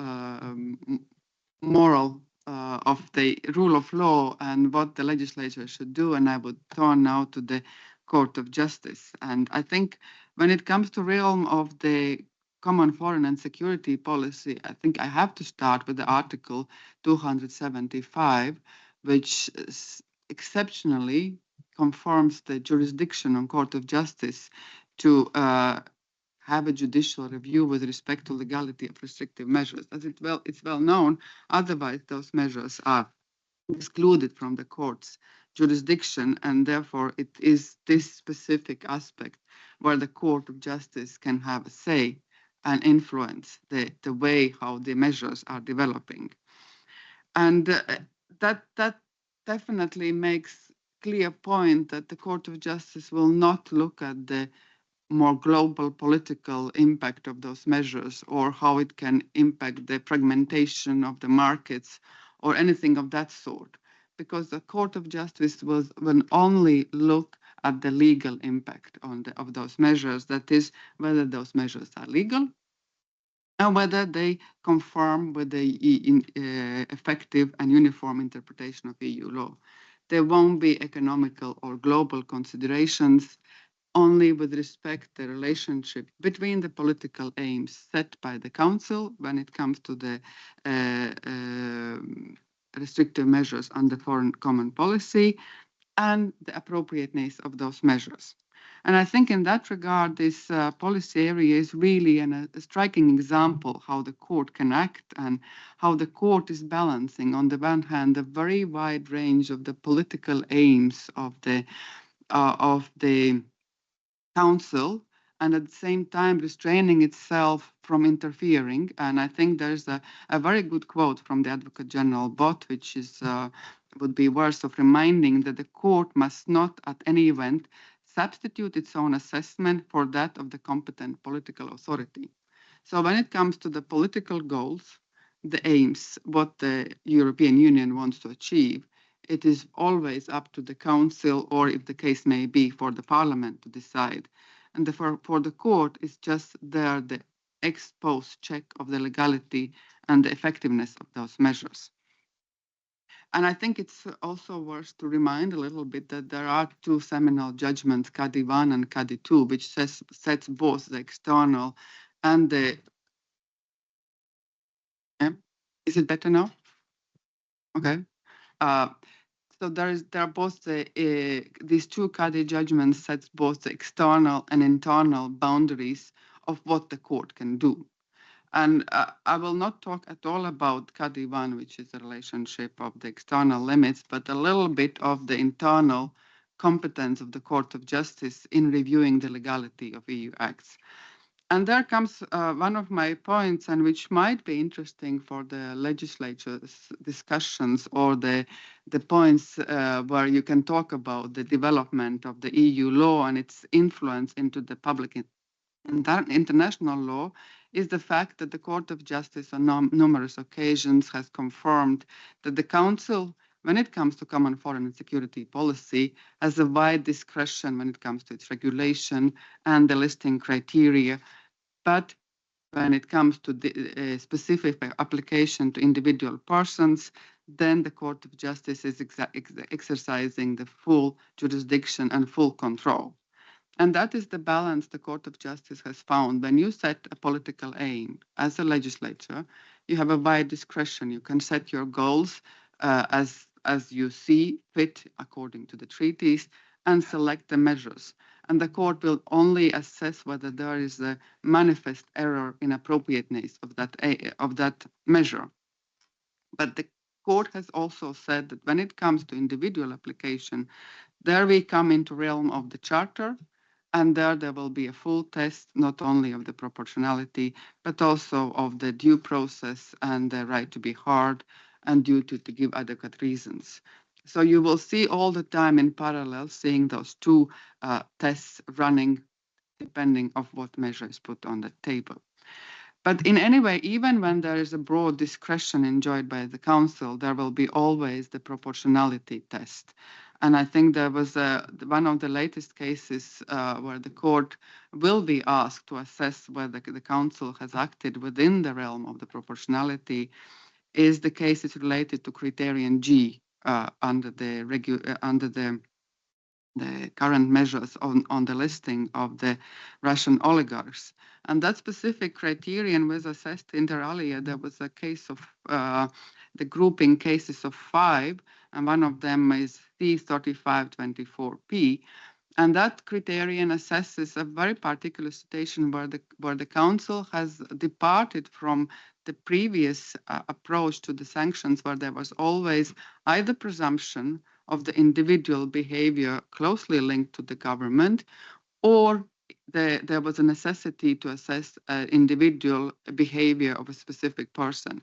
moral of the rule of law and what the legislature should do. And I would turn now to the Court of Justice. And I think when it comes to realm of the common foreign and security policy, I think I have to start with the Article 275, which exceptionally confirms the jurisdiction on Court of Justice to have a judicial review with respect to legality of restrictive measures. As it's well known, otherwise those measures are excluded from the court's jurisdiction, and therefore it is this specific aspect where the Court of Justice can have a say and influence the way how the measures are developing. And that definitely makes clear point that the Court of Justice will not look at the more global political impact of those measures or how it can impact the fragmentation of the markets or anything of that sort, because the Court of Justice will only look at the legal impact of those measures, that is, whether those measures are legal and whether they conform with the effective and uniform interpretation of EU law. There won't be economical or global considerations, only with respect to the relationship between the political aims set by the Council when it comes to the restrictive measures under foreign common policy and the appropriateness of those measures. And I think in that regard, this policy area is really a striking example how the court can act and how the court is balancing, on the one hand, the very wide range of the political aims of the Council, and at the same time restraining itself from interfering. And I think there's a very good quote from the Advocate General Bott, which is would be worth of reminding, that the court must not at any event substitute its own assessment for that of the competent political authority. So when it comes to the political goals, the aims, what the European Union wants to achieve, it is always up to the Council, or if the case may be, for the Parliament to decide. And for the court, it's just there the ex post check of the legality and the effectiveness of those measures. And I think it's also worth to remind a little bit that there are two seminal judgments, CADI 1 and CADI 2, which sets both the external and the... Is it better now? Okay. So there are both these two CADI judgments sets both the external and internal boundaries of what the court can do. And I will not talk at all about CADI 1, which is the relationship of the external limits, but a little bit of the internal competence of the Court of Justice in reviewing the legality of EU acts. And there comes one of my points, and which might be interesting for the legislature's discussions, or the points where you can talk about the development of the EU law and its influence into the public international law, is the fact that the Court of Justice on numerous occasions has confirmed that the Council, when it comes to common foreign and security policy, has a wide discretion when it comes to its regulation and the listing criteria. But when it comes to the specific application to individual persons, then the Court of Justice is exercising the full jurisdiction and full control. And that is the balance the Court of Justice has found. When you set a political aim as a legislature, you have a wide discretion. You can set your goals as you see fit according to the treaties and select the measures. And the court will only assess whether there is a manifest error in appropriateness of that measure. But the court has also said that when it comes to individual application, there we come into realm of the Charter, and there will be a full test, not only of the proportionality, but also of the due process and the right to be heard and duty to give adequate reasons. So you will see all the time in parallel, seeing those two tests running, depending on what measure is put on the table. But in any way, even when there is a broad discretion enjoyed by the Council, there will be always the proportionality test. And I think there was one of the latest cases where the court will be asked to assess whether the Council has acted within the realm of the proportionality, is the cases related to criterion G under the current measures on the listing of the Russian oligarchs. And that specific criterion was assessed inter alia. There was a case of the grouping cases of 5, and one of them is C3524P. And that criterion assesses a very particular situation where the Council has departed from the previous approach to the sanctions, where there was always either presumption of the individual behavior closely linked to the government, or there was a necessity to assess individual behavior of a specific person.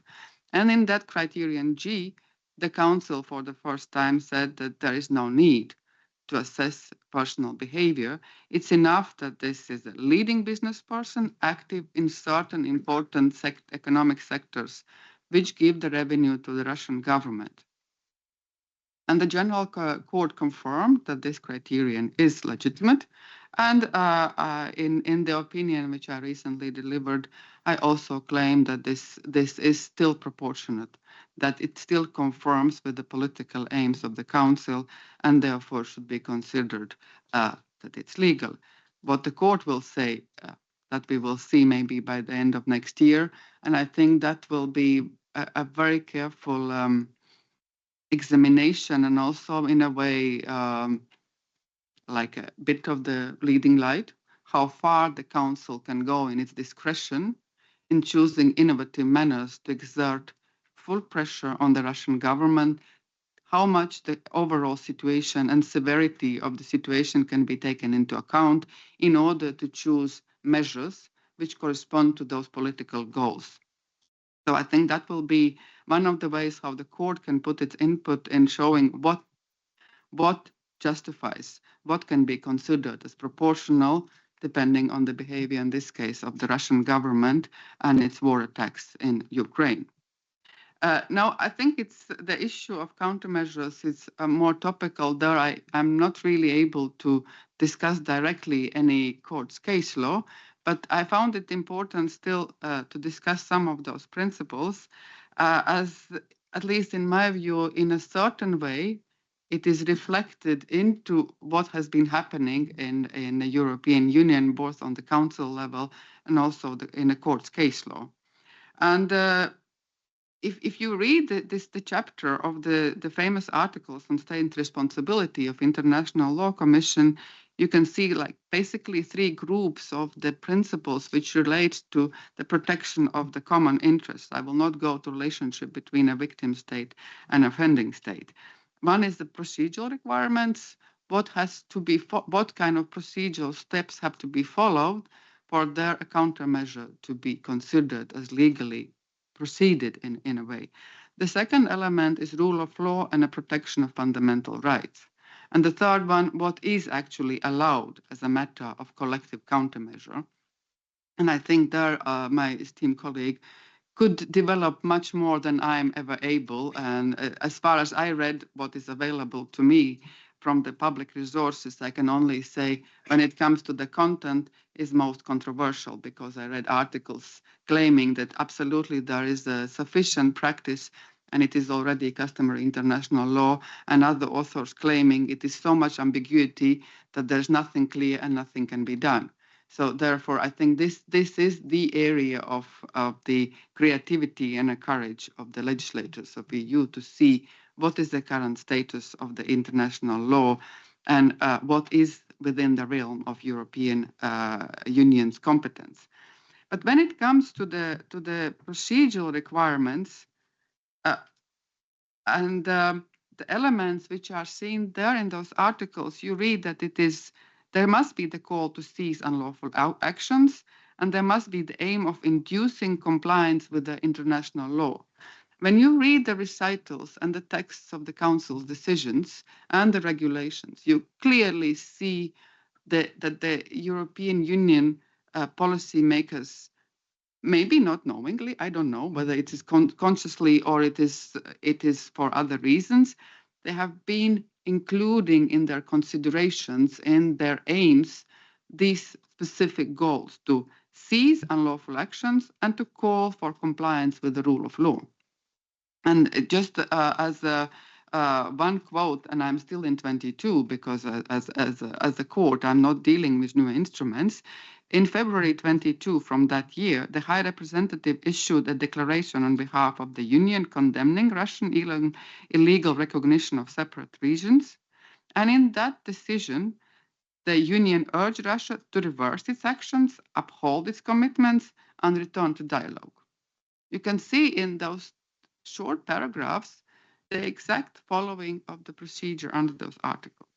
And in that criterion G, the Council for the first time said that there is no need to assess personal behavior. It's enough that this is a leading business person active in certain important economic sectors, which give the revenue to the Russian government. And the General Court confirmed that this criterion is legitimate. And in the opinion which I recently delivered, I also claim that this is still proportionate, that it still conforms with the political aims of the Council and therefore should be considered that it's legal. What the court will say, that we will see maybe by the end of next year. And I think that will be a very careful examination, and also in a way like a bit of the leading light, how far the Council can go in its discretion in choosing innovative manners to exert full pressure on the Russian government, how much the overall situation and severity of the situation can be taken into account in order to choose measures which correspond to those political goals. So I think that will be one of the ways how the court can put its input in showing what justifies, what can be considered as proportional, depending on the behavior, in this case, of the Russian government and its war attacks in Ukraine. Now, I think it's the issue of countermeasures is more topical. There I'm not really able to discuss directly any court's case law, but I found it important still to discuss some of those principles, as, at least in my view, in a certain way, it is reflected into what has been happening in the European Union, both on the Council level and also in the court's case law. And if you read the chapter of the famous articles on state responsibility of International Law Commission, you can see like basically three groups of the principles which relate to the protection of the common interest. I will not go to relationship between a victim state and offending state. One is the procedural requirements, what kind of procedural steps have to be followed for their countermeasure to be considered as legally proceeded in a way. The second element is rule of law and a protection of fundamental rights. And the third one, what is actually allowed as a matter of collective countermeasure. And I think there my esteemed colleague could develop much more than I'm ever able. And as far as I read what is available to me from the public resources, I can only say when it comes to the content is most controversial, because I read articles claiming that absolutely there is a sufficient practice and it is already customary international law, and other authors claiming it is so much ambiguity that there's nothing clear and nothing can be done. So therefore, I think this is the area of the creativity and the courage of the legislators of EU to see what is the current status of the international law and what is within the realm of European Union's competence. But when it comes to the procedural requirements and the elements which are seen there in those articles, you read that there must be the call to cease unlawful actions, and there must be the aim of inducing compliance with the international law. When you read the recitals and the texts of the Council's decisions and the regulations, you clearly see that the European Union policymakers, maybe not knowingly, I don't know whether it is consciously or it is for other reasons, they have been including in their considerations and their aims these specific goals to cease unlawful actions and to call for compliance with the rule of law. And just as one quote, and I'm still in 22 because as a court, I'm not dealing with new instruments. In February 22 from that year, the High Representative issued a declaration on behalf of the Union condemning Russian illegal recognition of separate regions. And in that decision, the Union urged Russia to reverse its actions, uphold its commitments, and return to dialogue. You can see in those short paragraphs the exact following of the procedure under those articles.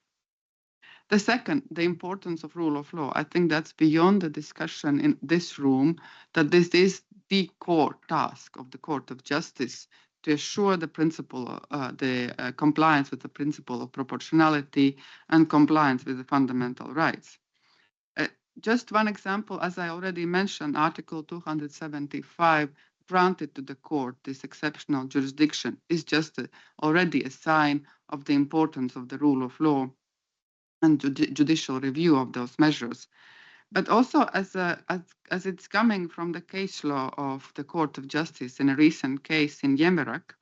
The second, the importance of rule of law. I think that's beyond the discussion in this room, that this is the core task of the Court of Justice to assure the principle, compliance with the principle of proportionality and compliance with the fundamental rights. Just one example, as I already mentioned, Article 275 granted to the court this exceptional jurisdiction is just already a sign of the importance of the rule of law and judicial review of those measures. But also as it's coming from the case law of the Court of Justice in a recent case in Yemerak,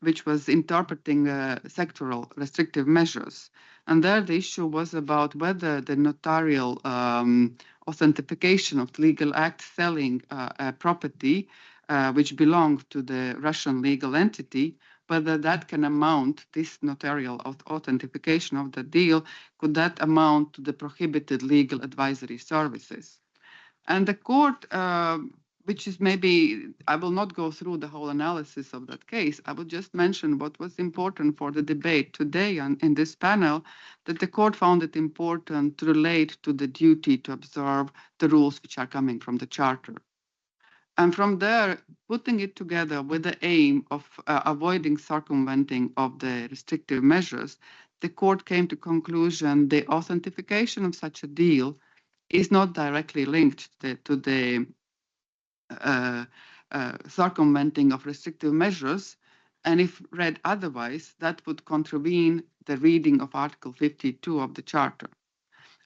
which was interpreting sectoral restrictive measures. And there the issue was about whether the notarial authentication of the legal act selling a property which belonged to the Russian legal entity, whether that can amount, this notarial authentication of the deal, could that amount to the prohibited legal advisory services? And the court, which is maybe, I will not go through the whole analysis of that case. I will just mention what was important for the debate today in this panel, that the court found it important to relate to the duty to observe the rules which are coming from the Charter. And from there, putting it together with the aim of avoiding circumventing of the restrictive measures, the court came to conclusion the authentication of such a deal is not directly linked to the circumventing of restrictive measures. And if read otherwise, that would contravene the reading of Article 52 of the Charter.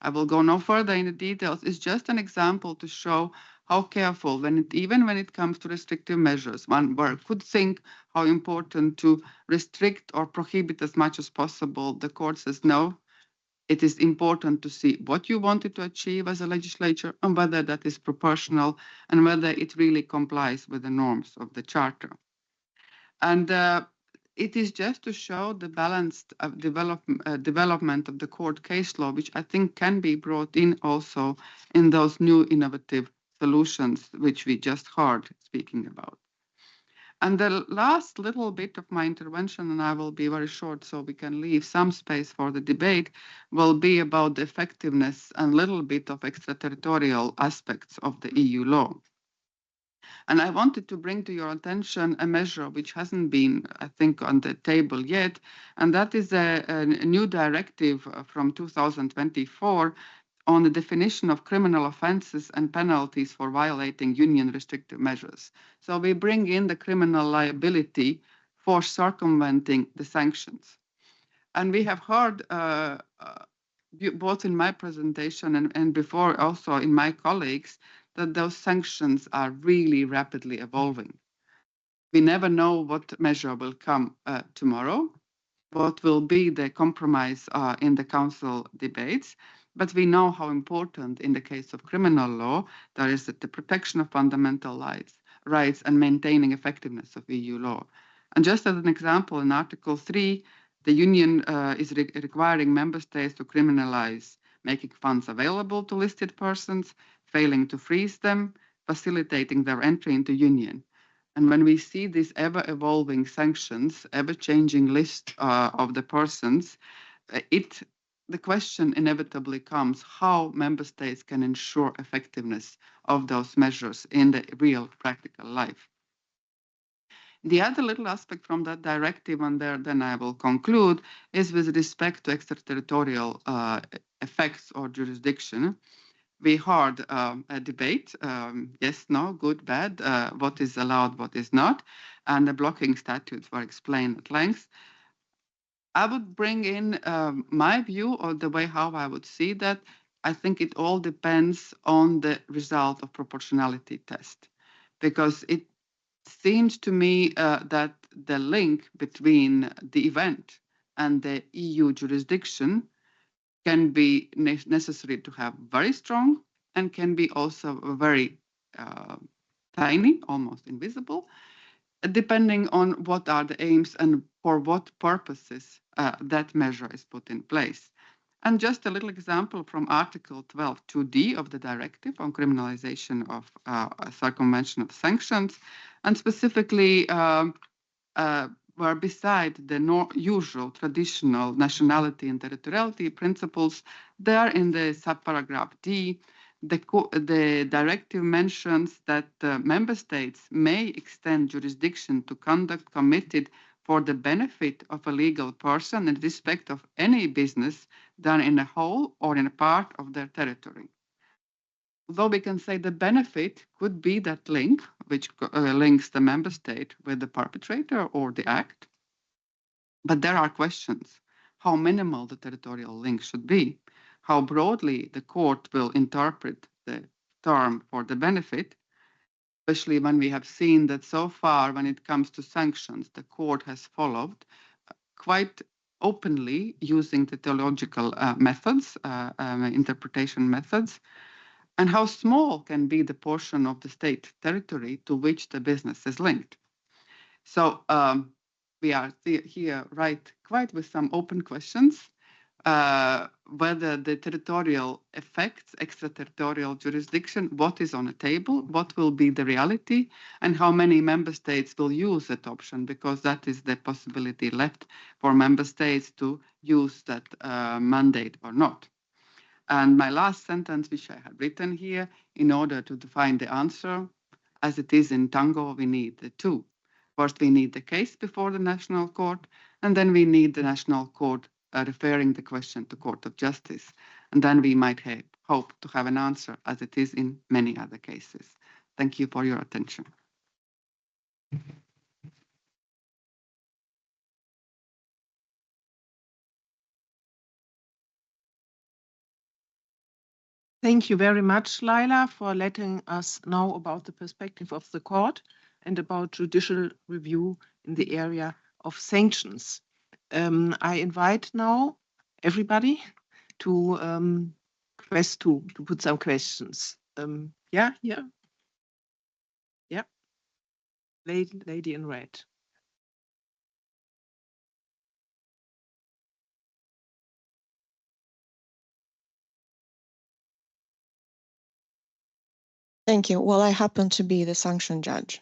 I will go no further in the details. It's just an example to show how careful, even when it comes to restrictive measures, one could think how important to restrict or prohibit as much as possible. The court says no. It is important to see what you wanted to achieve as a legislature and whether that is proportional and whether it really complies with the norms of the Charter. And it is just to show the balanced development of the court case law, which I think can be brought in also in those new innovative solutions which we just heard speaking about. And the last little bit of my intervention, and I will be very short so we can leave some space for the debate, will be about the effectiveness and little bit of extraterritorial aspects of the EU law. And I wanted to bring to your attention a measure which hasn't been, I think, on the table yet, and that is a new directive from 2024 on the definition of criminal offences and penalties for violating union restrictive measures. So we bring in the criminal liability for circumventing the sanctions. And we have heard both in my presentation and before also in my colleagues that those sanctions are really rapidly evolving. We never know what measure will come tomorrow, what will be the compromise in the council debates. But we know how important in the case of criminal law, there is the protection of fundamental rights and maintaining effectiveness of EU law. And just as an example, in Article 3, the Union is requiring member states to criminalize making funds available to listed persons, failing to freeze them, facilitating their entry into Union. And when we see these ever-evolving sanctions, ever-changing list of the persons, the question inevitably comes how member states can ensure effectiveness of those measures in the real practical life. The other little aspect from that directive, and then I will conclude, is with respect to extraterritorial effects or jurisdiction. We heard a debate, yes, no, good, bad, what is allowed, what is not, and the blocking statutes were explained at length. I would bring in my view or the way how I would see that. I think it all depends on the result of proportionality test, because it seems to me that the link between the event and the EU jurisdiction can be necessary to have very strong and can be also very tiny, almost invisible, depending on what are the aims and for what purposes that measure is put in place. And just a little example from Article 12.2d of the Directive on Criminalization of Circumvention of Sanctions, and specifically where beside the usual traditional nationality and territoriality principles, there in the subparagraph D, the directive mentions that member states may extend jurisdiction to conduct committed for the benefit of a legal person in respect of any business done in a whole or in a part of their territory. Although we can say the benefit could be that link, which links the member state with the perpetrator or the act, But there are questions. How minimal the territorial link should be, how broadly the court will interpret the term for the benefit, especially when we have seen that so far, when it comes to sanctions, the court has followed quite openly using the theological methods, interpretation methods, and how small can be the portion of the state territory to which the business is linked. So we are here, right, quite with some open questions, whether the territorial effects, extraterritorial jurisdiction, what is on the table, what will be the reality, and how many member states will use that option, because that is the possibility left for member states to use that mandate or not. And my last sentence, which I have written here, in order to find the answer, as it is in Tango, we need the two. First, we need the case before the National Court, and then we need the National Court referring the question to Court of Justice. And then we might hope to have an answer, as it is in many other cases. Thank you for your attention. Thank you very much, Laila, for letting us know about the perspective of the court and about judicial review in the area of sanctions. I invite now everybody to put some questions. Yeah, lady in red. Thank you. Well, I happen to be the sanction judge.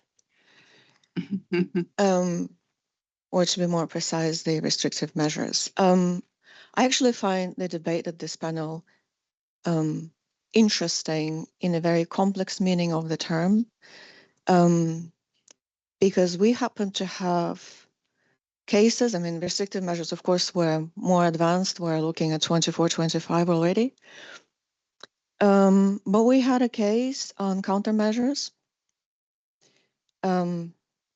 Or to be more precise, the restrictive measures. I actually find the debate at this panel interesting in a very complex meaning of the term, because we happen to have cases. I mean, restrictive measures, of course, were more advanced. We're looking at 24, 25 already. But we had a case on countermeasures.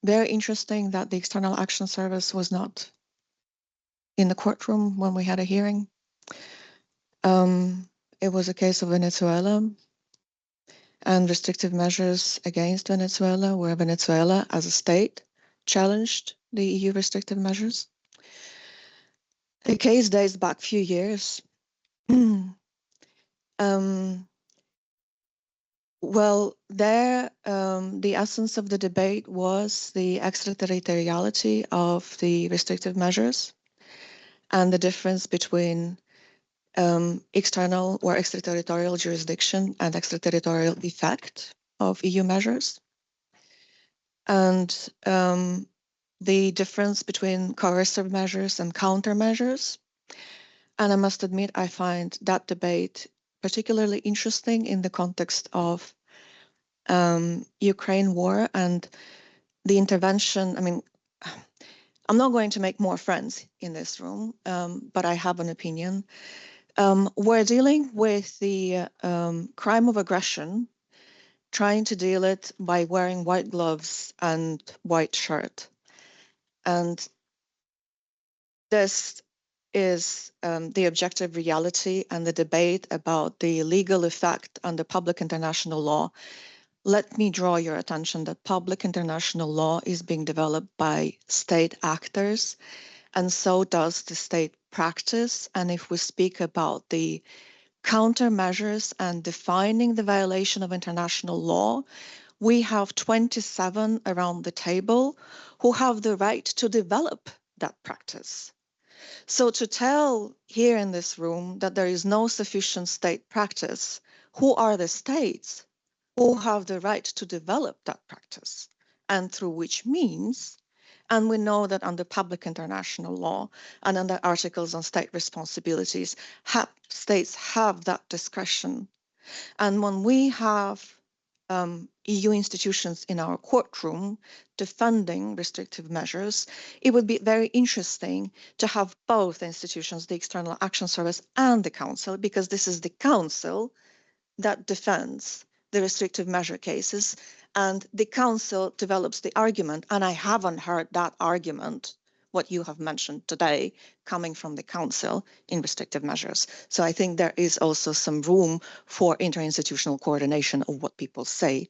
Very interesting that the External Action Service was not in the courtroom when we had a hearing. It was a case of Venezuela and restrictive measures against Venezuela, where Venezuela as a state challenged the EU restrictive measures. The case dates back a few years. Well, there, the essence of the debate was the extraterritoriality of the restrictive measures and the difference between external or extraterritorial jurisdiction and extraterritorial effect of EU measures, and the difference between coercive measures and countermeasures. And I must admit, I find that debate particularly interesting in the context of Ukraine war and the intervention. I mean, I'm not going to make more friends in this room, but I have an opinion. We're dealing with the crime of aggression, trying to deal it by wearing white gloves and white shirt. And this is the objective reality and the debate about the legal effect under public international law. Let me draw your attention that public international law is being developed by state actors, and so does the state practice. And if we speak about the countermeasures and defining the violation of international law, we have 27 around the table who have the right to develop that practice. So to tell here in this room that there is no sufficient state practice, who are the states who have the right to develop that practice and through which means? And we know that under public international law and under articles on state responsibilities, states have that discretion. And when we have EU institutions in our courtroom defending restrictive measures, it would be very interesting to have both institutions, the External Action Service and the Council, because this is the Council that defends the restrictive measure cases, and the Council develops the argument, and I haven't heard that argument what you have mentioned today coming from the Council in restrictive measures. So I think there is also some room for interinstitutional coordination of what people say.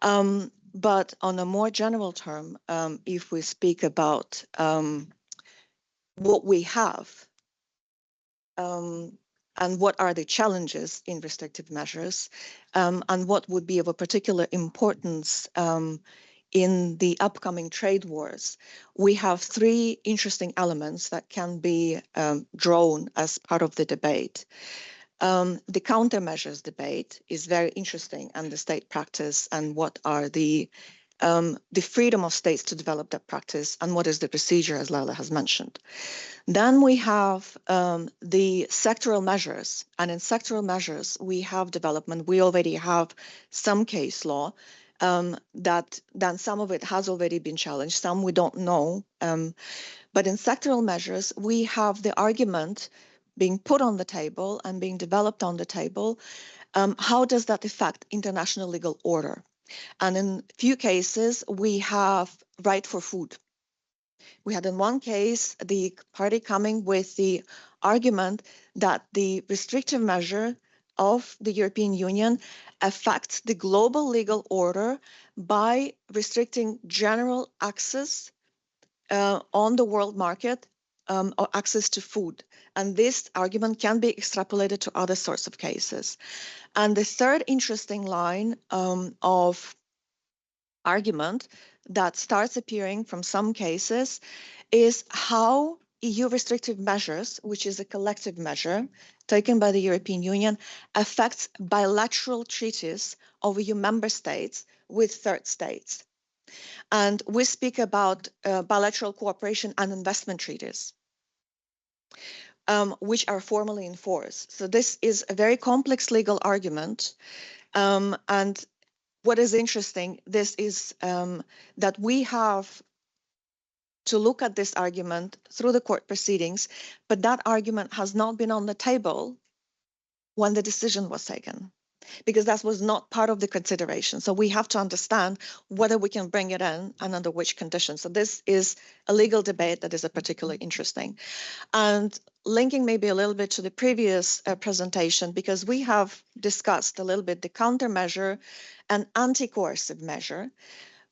But on a more general term, if we speak about what we have and what are the challenges in restrictive measures, and what would be of a particular importance in the upcoming trade wars, we have three interesting elements that can be drawn as part of the debate. The countermeasures debate is very interesting, and the state practice, and what are the freedom of states to develop that practice, and what is the procedure, as Laila has mentioned. Then we have the sectoral measures, and in sectoral measures we have development. We already have some case law that then some of it has already been challenged, some we don't know. But in sectoral measures, we have the argument being put on the table and being developed on the table. How does that affect international legal order? And in few cases, we have right for food. We had in one case the party coming with the argument that the restrictive measure of the European Union affects the global legal order by restricting general access on the world market or access to food. And this argument can be extrapolated to other sorts of cases. And the third interesting line of argument that starts appearing from some cases is how EU restrictive measures, which is a collective measure taken by the European Union, affects bilateral treaties of EU member states with third states. And we speak about bilateral cooperation and investment treaties, which are formally enforced. So this is a very complex legal argument. And what is interesting, this is that we have to look at this argument through the court proceedings, but that argument has not been on the table when the decision was taken, because that was not part of the consideration. So we have to understand whether we can bring it in and under which conditions. So this is a legal debate that is particularly interesting. And linking maybe a little bit to the previous presentation, because we have discussed a little bit the countermeasure and anti-coercive measure.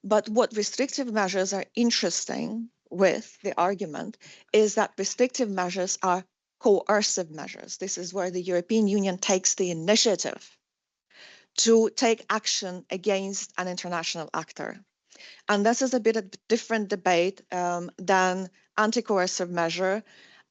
But what restrictive measures are interesting with the argument is that restrictive measures are coercive measures. This is where the European Union takes the initiative to take action against an international actor. And this is a bit of a different debate than anti-coercive measure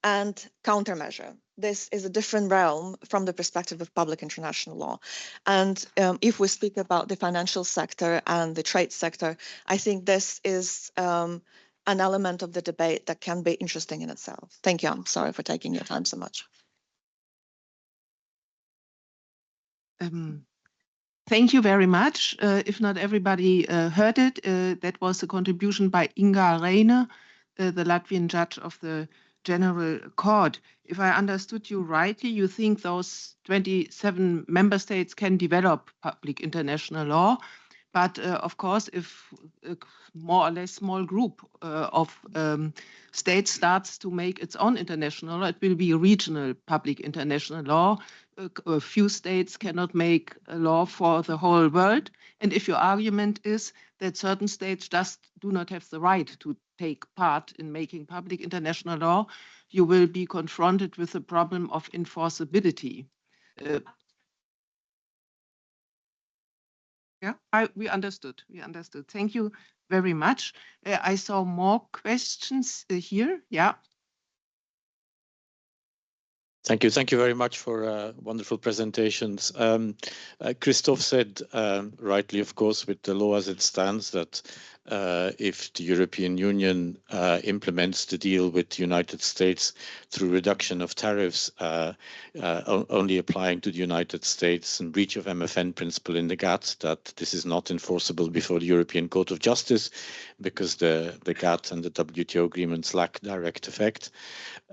and countermeasure. This is a different realm from the perspective of public international law. And if we speak about the financial sector and the trade sector, I think this is an element of the debate that can be interesting in itself. Thank you. I'm sorry for taking your time so much. Thank you very much. If not everybody heard it, that was a contribution by Inga Reine, the Latvian judge of the General Court. If I understood you rightly, you think those 27 member states can develop public international law, but of course, if a more or less small group of states starts to make its own international law, it will be regional public international law. A few states cannot make a law for the whole world. And if your argument is that certain states just do not have the right to take part in making public international law, you will be confronted with the problem of enforceability. We understood. We understood. Thank you very much. I saw more questions here. Yeah. Thank you. Thank you very much for wonderful presentations. Christoph said rightly, of course, with the law as it stands, that if the European Union implements the deal with the United States through reduction of tariffs, only applying to the United States and breach of MFN principle in the GATT, that this is not enforceable before the European Court of Justice because the GATT and the WTO agreements lack direct effect.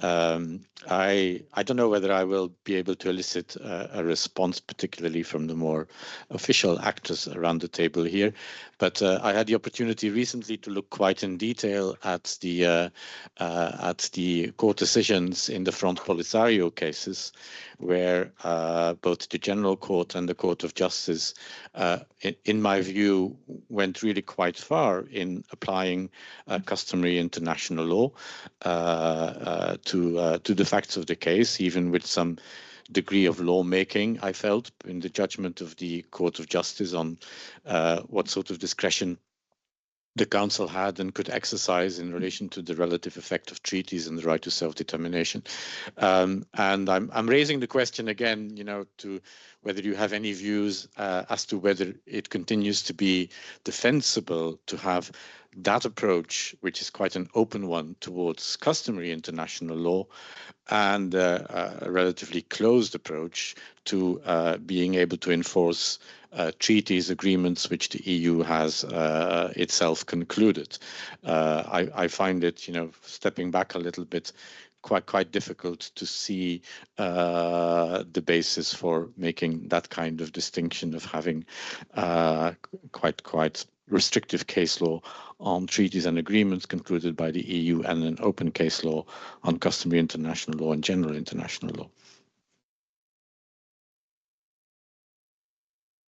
I don't know whether I will be able to elicit a response, particularly from the more official actors around the table here, but I had the opportunity opportunity recently to look quite in detail at the court decisions in the Front Polisario cases, where both the General Court and the Court of Justice, in my view, went really quite far in applying customary international law to the facts of the case, even with some degree of lawmaking, I felt, in the judgment of the Court of Justice on what sort of discretion the Council had and could exercise in relation to the relative effect of treaties and the right to self-determination. And I'm raising the question again, to whether you have any views as to whether it continues to be defensible to have that approach, which is quite an open one towards customary international law, and a relatively closed approach to being able to enforce treaties, agreements which the EU has itself concluded. I find it, stepping back a little bit, quite difficult to see the basis for making that kind of distinction of having quite restrictive case law on treaties and agreements concluded by the EU and an open case law on customary international law and general international law.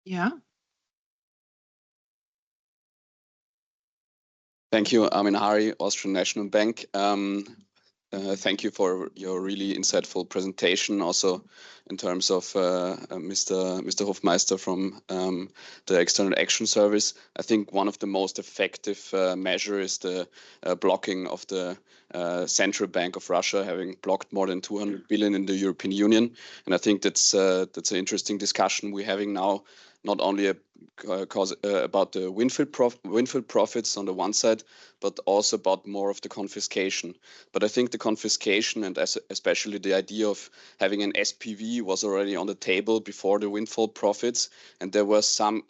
Yeah. Thank you, Armin Hari, Austrian National Bank. Thank you for your really insightful presentation, also in terms of Mr. Hofmeister from the External Action Service. I think one of the most effective measures is the blocking of the Central Bank of Russia, having blocked more than 200 billion in the European Union. And I think that's an interesting discussion we're having now, not only about the windfall profits on the one side, but also about more of the confiscation. But I think the confiscation, and especially the idea of having an SPV, was already on the table before the windfall profits, and there was some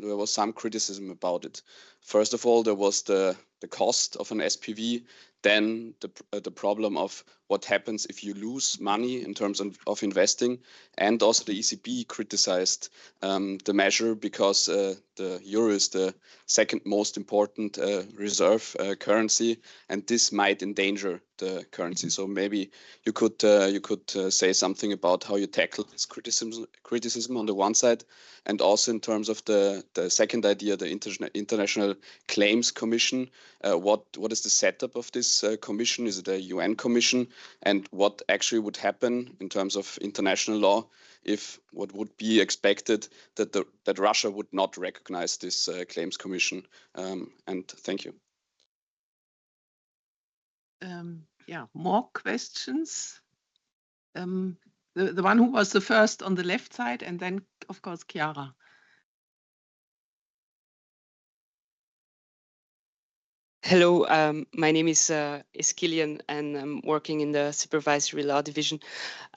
criticism about it. First of all, there was the cost of an SPV, then the problem of what happens if you lose money in terms of investing, and also the ECB criticized the measure because the euro is the second most important reserve currency, and this might endanger the currency. So maybe you could say something about how you tackle this criticism on the one side, and also in terms of the second idea, the International Claims Commission. What is the setup of this commission? Is it a UN commission? And what actually would happen in terms of international law if what would be expected that Russia would not recognize this claims commission? And thank you. Yeah, more questions. The one who was the first on the left side, and then, of course, Chiara. Hello, my name is Kilian, and I'm working in the Supervisory Law Division.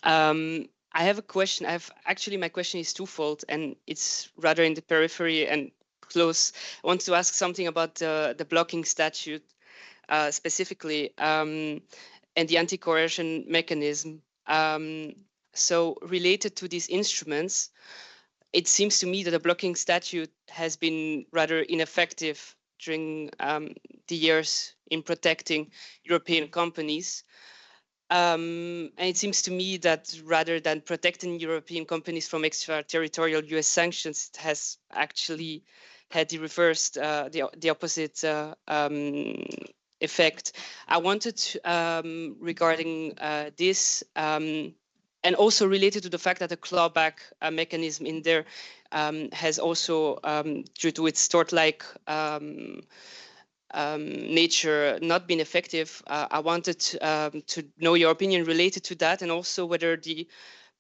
I have a question. My question is twofold, and it's rather in the periphery and close. I want to ask something about the blocking statute specifically, and the anti-coercion mechanism. So related to these instruments, it seems to me that the blocking statute has been rather ineffective during the years in protecting European companies. And it seems to me that rather than protecting European companies from extraterritorial US sanctions, it has actually had the reversed, the opposite effect. I wanted to, regarding this, and also related to the fact that the clawback mechanism in there has also, due to its tort-like nature, not been effective. I wanted to know your opinion related to that, and also whether the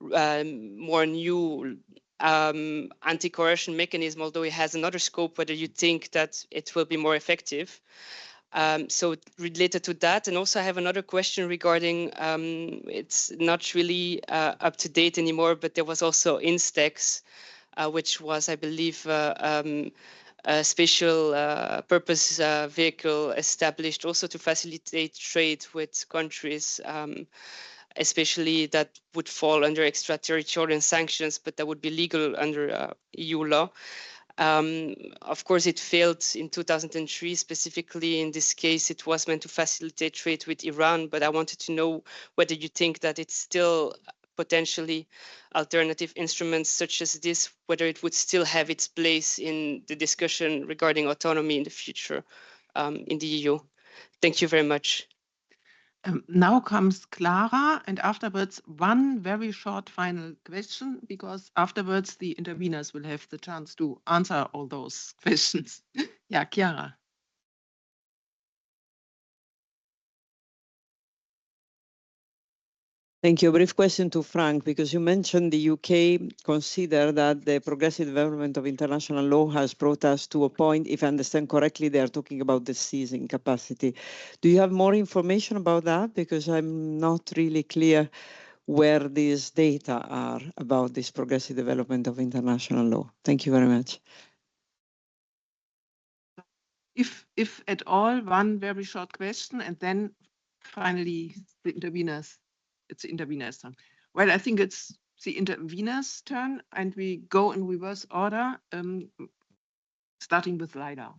more new anti-coercion mechanism, although it has another scope, whether you think that it will be more effective. So related to that, and also I have another question regarding, it's not really up to date anymore, but there was also Instex, which was, I believe, a special purpose vehicle established also to facilitate trade with countries, especially that would fall under extraterritorial sanctions, but that would be legal under EU law. Of course, it failed in 2003. Specifically, in this case, it was meant to facilitate trade with Iran. But I wanted to know whether you think that it's still potentially alternative instruments such as this, whether it would still have its place in the discussion regarding autonomy in the future in the EU. Thank you very much. Now comes Clara, and afterwards one very short final question, because afterwards the interveners will have the chance to answer all those questions. Yeah, Chiara. Thank you. A brief question to Frank, because you mentioned the UK consider that the progressive development of international law has brought us to a point, if I understand correctly, they are talking about the seizing capacity. Do you have more information about that? Because I'm not really clear where these data are about this progressive development of international law. Thank you very much. If at all, one very short question, and then finally the interveners. It's the interveners' turn. Well, I think it's the interveners' turn, and we go in reverse order, starting with Leila.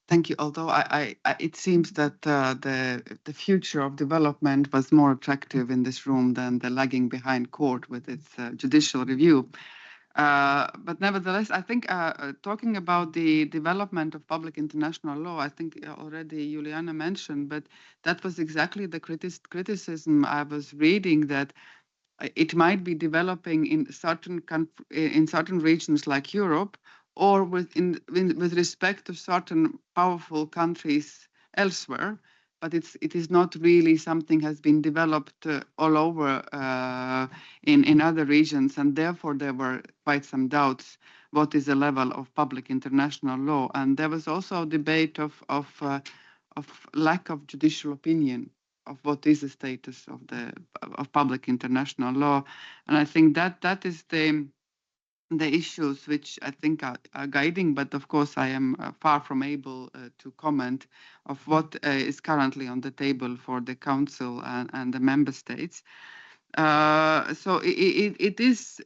Thank you. Although it seems that the future of development was more attractive in this room than the lagging behind court with its judicial review. But nevertheless, I think talking about the development of public international law, I think already Juliana mentioned, but that was exactly the criticism I was reading, that it might be developing in certain regions like Europe, or with respect to certain powerful countries elsewhere. But it is not really something has been developed all over in other regions, and therefore there were quite some doubts what is the level of public international law. And there was also a debate of lack of judicial opinion of what is the status of public international law. And I think that is the issues which I think are guiding, but of course I am far from able to comment of what is currently on the table for the Council and the Member States. So it is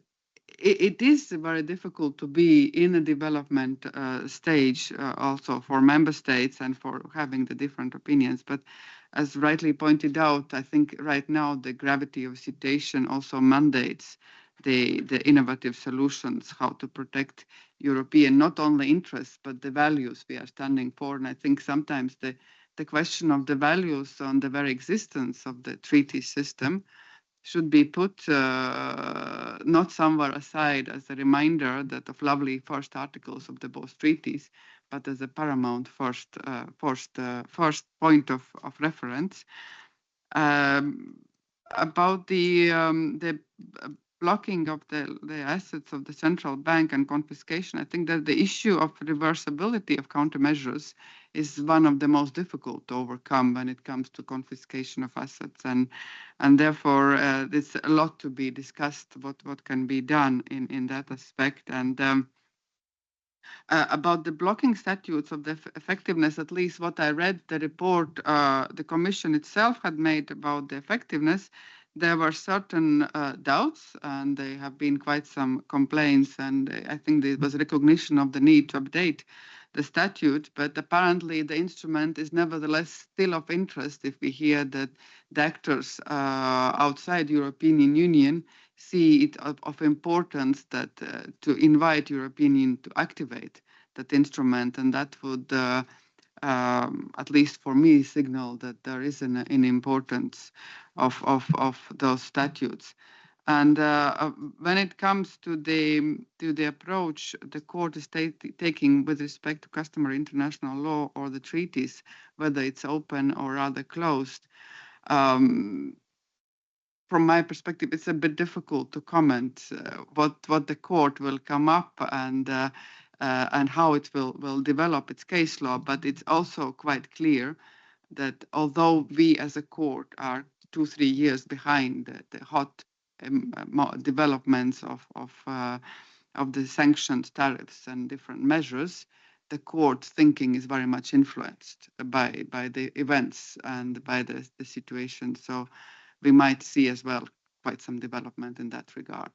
very difficult to be in a development stage also for Member States and for having the different opinions. But as rightly pointed out, I think right now the gravity of situation also mandates the innovative solutions, how to protect European, not only interests, but the values we are standing for. And I think sometimes the question of the values on the very existence of the treaty system should be put not somewhere aside as a reminder that of lovely first articles of the both treaties, but as a paramount first point of reference. About the blocking of the assets of the central bank and confiscation, I think that the issue of reversibility of countermeasures is one of the most difficult to overcome when it comes to confiscation of assets, and therefore there's a lot to be discussed what can be done in that aspect. And about the blocking statutes of the effectiveness, at least what I read, the report the Commission itself had made about the effectiveness, there were certain doubts, and there have been quite some complaints, and I think there was recognition of the need to update the statute, but apparently the instrument is nevertheless still of interest if we hear that the actors outside European Union see it of importance that to invite European Union to activate that instrument, and that would at least for me signal that there is an importance of those statutes. And when it comes to the approach the court is taking with respect to customary international law or the treaties, whether it's open or rather closed, from my perspective, it's a bit difficult to comment what the court will come up and how it will develop its case law. But it's also quite clear that although we as a court are 2-3 years behind the hot developments of the sanctions, tariffs, and different measures, the court thinking is very much influenced by the events and by the situation. So we might see as well quite some development in that regard.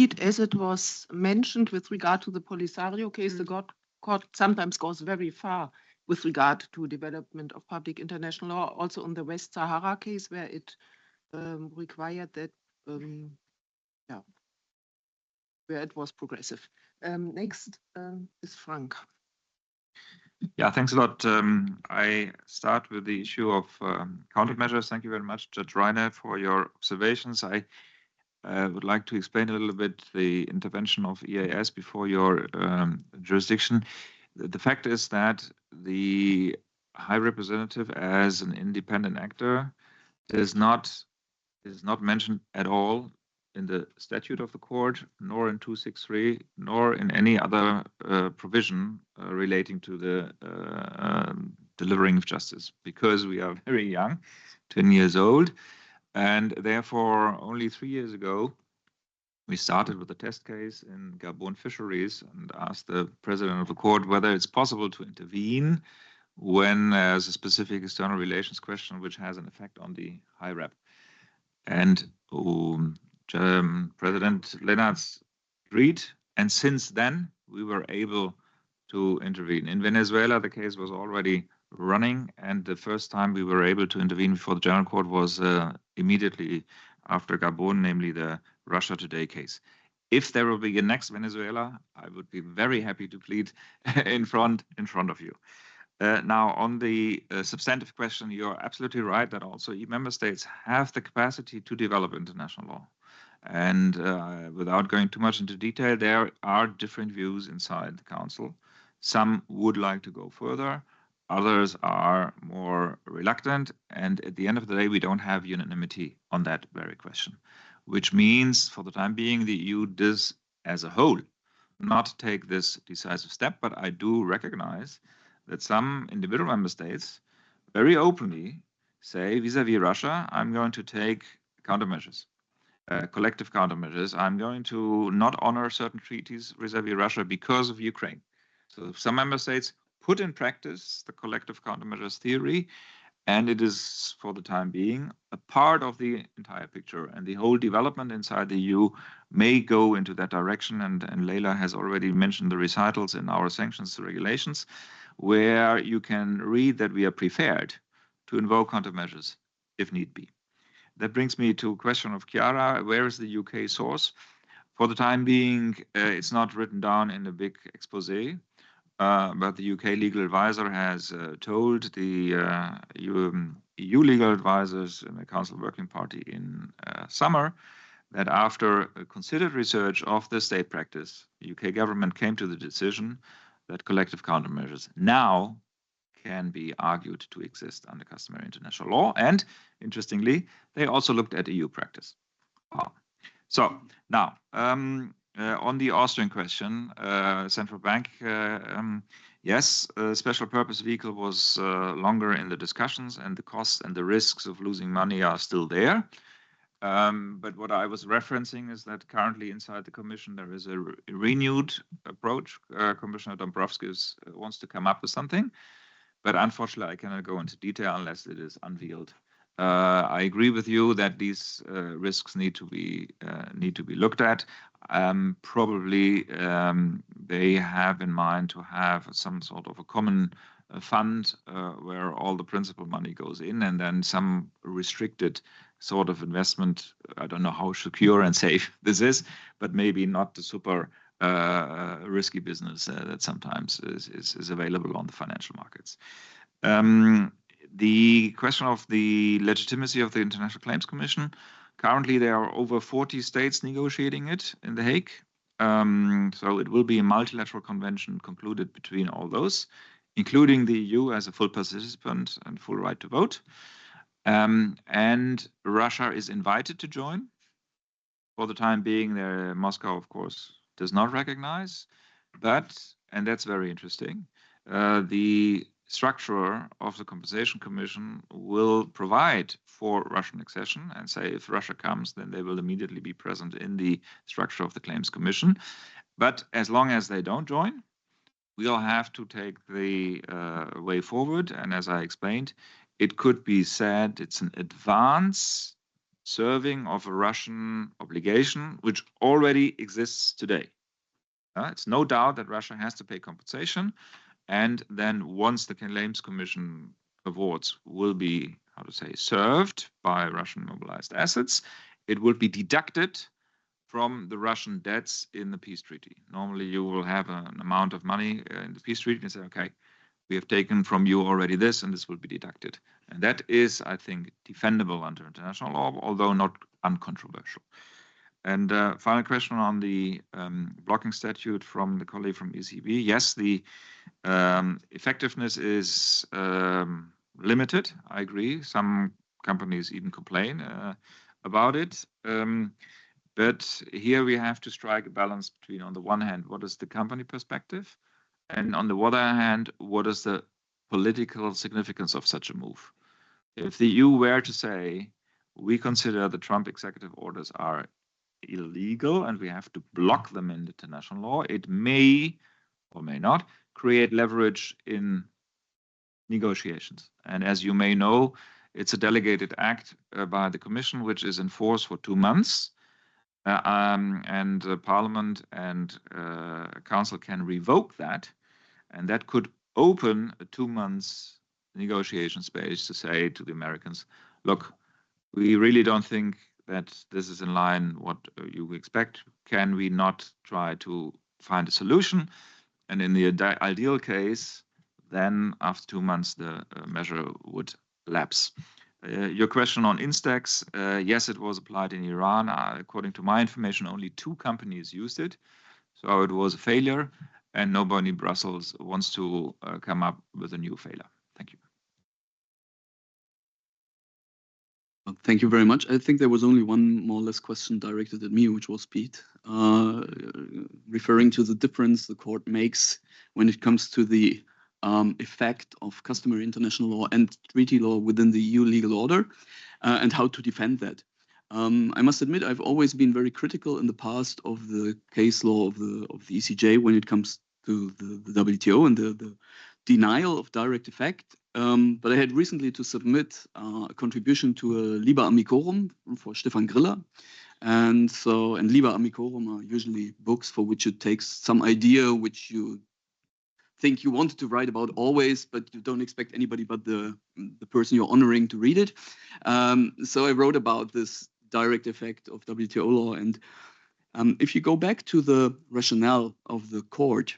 indeed, as it was mentioned with regard to the Polisario case, the court sometimes goes very far with regard to development of public international law, also in the West Sahara case, where it required that, where it was progressive. Next is Frank. Yeah, thanks a lot. I start with the issue of countermeasures. Thank you very much, Judge Reiner, for your observations. I would like to explain a little bit the intervention of EAS before your jurisdiction. The fact is that the High Representative, as an independent actor, is not mentioned at all in the statute of the court, nor in 263, nor in any other provision relating to the delivering of justice, because we are very young, 10 years old, and therefore only 3 years ago we started with a test case in Gabon fisheries and asked the president of the court whether it's possible to intervene when there's a specific external relations question which has an effect on the High Rep. And President Lennartz agreed, and since then we were able to intervene. In Venezuela, the case was already running, and the first time we were able to intervene before the General Court was immediately after Gabon, namely the Russia Today case. If there will be a next Venezuela, I would be very happy to plead in front of you. Now, on the substantive question, you're absolutely right that also member states have the capacity to develop international law. And without going too much into detail, there are different views inside the Council. Some would like to go further, others are more reluctant, and at the end of the day, we don't have unanimity on that very question, which means for the time being, the EU does as a whole not take this decisive step, but I do recognize that some individual member states very openly say vis-à-vis Russia, I'm going to take countermeasures. Collective countermeasures. I'm going to not honor certain treaties vis-à-vis Russia because of Ukraine. So some member states put in practice the collective countermeasures theory, and it is, for the time being, a part of the entire picture. And the whole development inside the EU may go into that direction. And Leila has already mentioned the recitals in our sanctions regulations, where you can read that we are prepared to invoke countermeasures if need be. That brings me to a question of Chiara. Where is the UK source? For the time being, it's not written down in a big expose, but the UK legal advisor has told the EU legal advisors in the Council Working Party in summer that after a considered research of the state practice, the UK government came to the decision that collective countermeasures now can be argued to exist under customary international law. And interestingly, they also looked at EU practice. So now, on the Austrian question, central bank, yes, a special purpose vehicle was longer in the discussions, and the costs and the risks of losing money are still there. But what I was referencing is that currently inside the Commission, there is a renewed approach. Commissioner Dombrovskis wants to come up with something. But unfortunately, I cannot go into detail unless it is unveiled. I agree with you that these risks need to be looked at. Probably they have in mind to have some sort of a common fund where all the principal money goes in, and then some restricted sort of investment. I don't know how secure and safe this is, but maybe not the super risky business that sometimes is available on the financial markets. The question of the legitimacy of the International Claims Commission, currently there are over 40 states negotiating it in The Hague. So it will be a multilateral convention concluded between all those, including the EU as a full participant and full right to vote. And Russia is invited to join. For the time being, Moscow, of course, does not recognize, but, and that's very interesting, the structure of the Compensation Commission will provide for Russian accession and say if Russia comes, then they will immediately be present in the structure of the Claims Commission. But as long as they don't join, we'll have to take the way forward. And as I explained, it could be said it's an advance serving of a Russian obligation, which already exists today. It's no doubt that Russia has to pay compensation, and then once the Claims Commission awards will be, how to say, served by Russian mobilized assets, it will be deducted from the Russian debts in the peace treaty. Normally, you will have an amount of money in the peace treaty and say, okay, we have taken from you already this, and this will be deducted. And that is, I think, defendable under international law, although not uncontroversial. And final question on the blocking statute from the colleague from ECB. Yes, the effectiveness is limited. I agree. Some companies even complain about it. But here we have to strike a balance between, on the one hand, what is the company perspective? And on the other hand, what is the political significance of such a move? If the EU were to say, we consider the Trump executive orders are illegal and we have to block them in international law, it may or may not create leverage in negotiations. And as you may know, it's a delegated act by the Commission, which is in force for 2 months. And Parliament and Council can revoke that. And that could open a 2 months negotiation space to say to the Americans, look, we really don't think that this is in line what you expect. Can we not try to find a solution? And in the ideal case, then after 2 months, the measure would lapse. Your question on Instax, yes, it was applied in Iran. According to my information, only 2 companies used it. So it was a failure, and nobody in Brussels wants to come up with a new failure. Thank you. Thank you very much. I think there was only one more or less question directed at me, which was Pete, referring to the difference the court makes when it comes to the effect of customary international law and treaty law within the EU legal order and how to defend that. I must admit, I've always been very critical in the past of the case law of the ECJ when it comes to the WTO and the denial of direct effect. But I had recently to submit a contribution to a Liber Amicorum for Stefan Griller. And Liber Amicorum are usually books for which it takes some idea which you think you wanted to write about always, but you don't expect anybody but the person you're honoring to read it. So I wrote about this direct effect of WTO law. And if you go back to the rationale of the court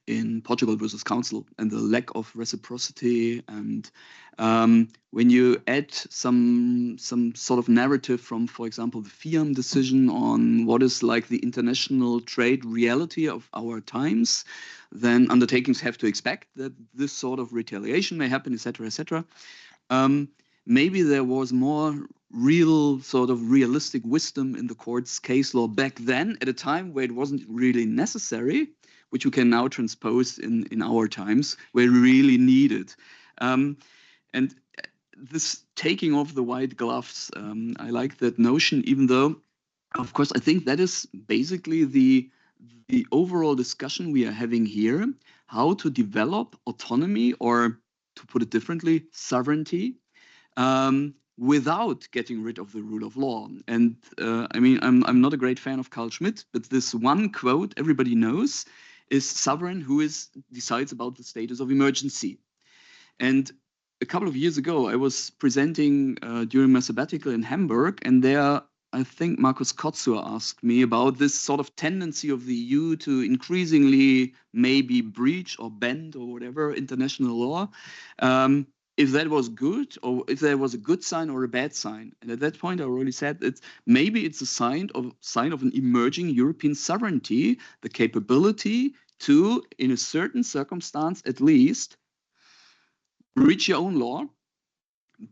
in Portugal versus Council and the lack of reciprocity, and when you add some sort of narrative from, for example, the FIAM decision on what is like the international trade reality of our times, then undertakings have to expect that this sort of retaliation may happen, etc., etc. Maybe there was more real sort of realistic wisdom in the court's case law back then at a time where it wasn't really necessary, which we can now transpose in our times where we really need it. And this taking off the white gloves, I like that notion, even though, of course, I think that is basically the overall discussion we are having here, how to develop autonomy, or to put it differently, sovereignty, without getting rid of the rule of law. And I mean, I'm not a great fan of Carl Schmitt, but this one quote everybody knows is sovereign who decides about the status of emergency. And a couple of years ago, I was presenting during my sabbatical in Hamburg, and there I think Markus Kotzur asked me about this sort of tendency of the EU to increasingly maybe breach or bend or whatever international law. If that was good, or if there was a good sign or a bad sign. And at that point, I already said maybe it's a sign of an emerging European sovereignty, the capability to, in a certain circumstance at least, breach your own law,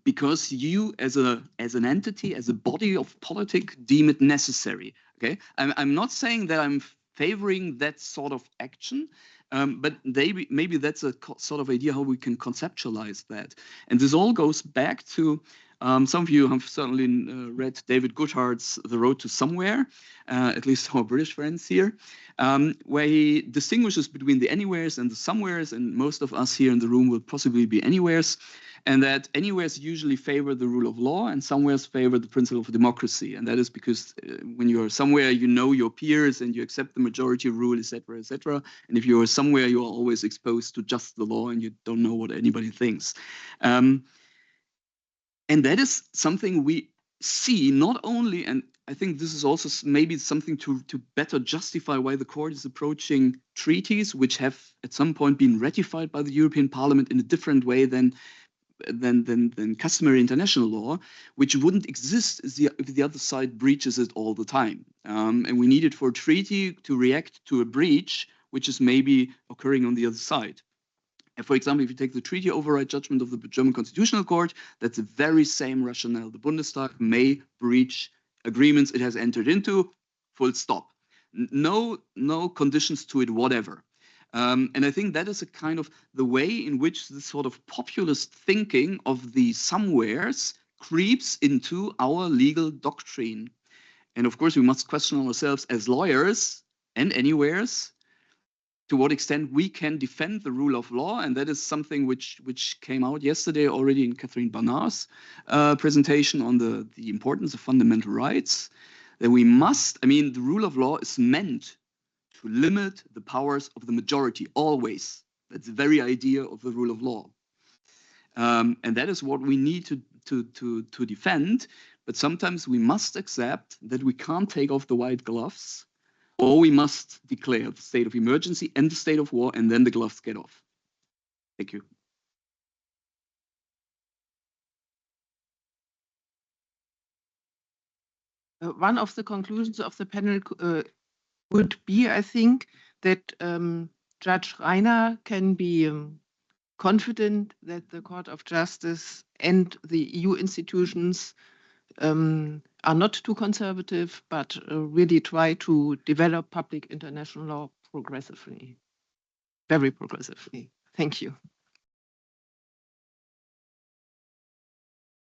because you, as an entity, as a body of politics, deem it necessary. Okay, I'm not saying that I'm favoring that sort of action. But maybe that's a sort of idea how we can conceptualize that. And this all goes back to, some of you have certainly read David Goodhart's The Road to Somewhere, at least our British friends here, where he distinguishes between the anywheres and the somewheres, and most of us here in the room will possibly be anywheres. and that anywheres usually favor the rule of law and somewheres favor the principle of democracy. And that is because when you're somewhere, you know your peers and you accept the majority rule, etc., etc. And if you're somewhere, you are always exposed to just the law and you don't know what anybody thinks. And that is something we see not only, and I think this is also maybe something to better justify why the court is approaching treaties which have at some point been ratified by the European Parliament in a different way than customary international law, which wouldn't exist if the other side breaches it all the time. And we need it for a treaty to react to a breach which is maybe occurring on the other side. And for example, if you take the treaty override judgment of the German Constitutional Court, that's the very same rationale. The Bundestag may breach agreements it has entered into, full stop. No conditions to it, whatever. And I think that is a kind of the way in which this sort of populist thinking of the somewheres creeps into our legal doctrine. And of course, we must question ourselves as lawyers and anywheres to what extent we can defend the rule of law. And that is something which came out yesterday already in Catherine Barnard's presentation on the importance of fundamental rights. That we must, I mean, the rule of law is meant to limit the powers of the majority, always. That's the very idea of the rule of law. And that is what we need to defend. But sometimes we must accept that we can't take off the white gloves, or we must declare the state of emergency and the state of war, and then the gloves get off. Thank you. One of the conclusions of the panel would be, I think, that Judge Reiner can be confident that the Court of Justice and the EU institutions are not too conservative, but really try to develop public international law progressively, very progressively. Thank you.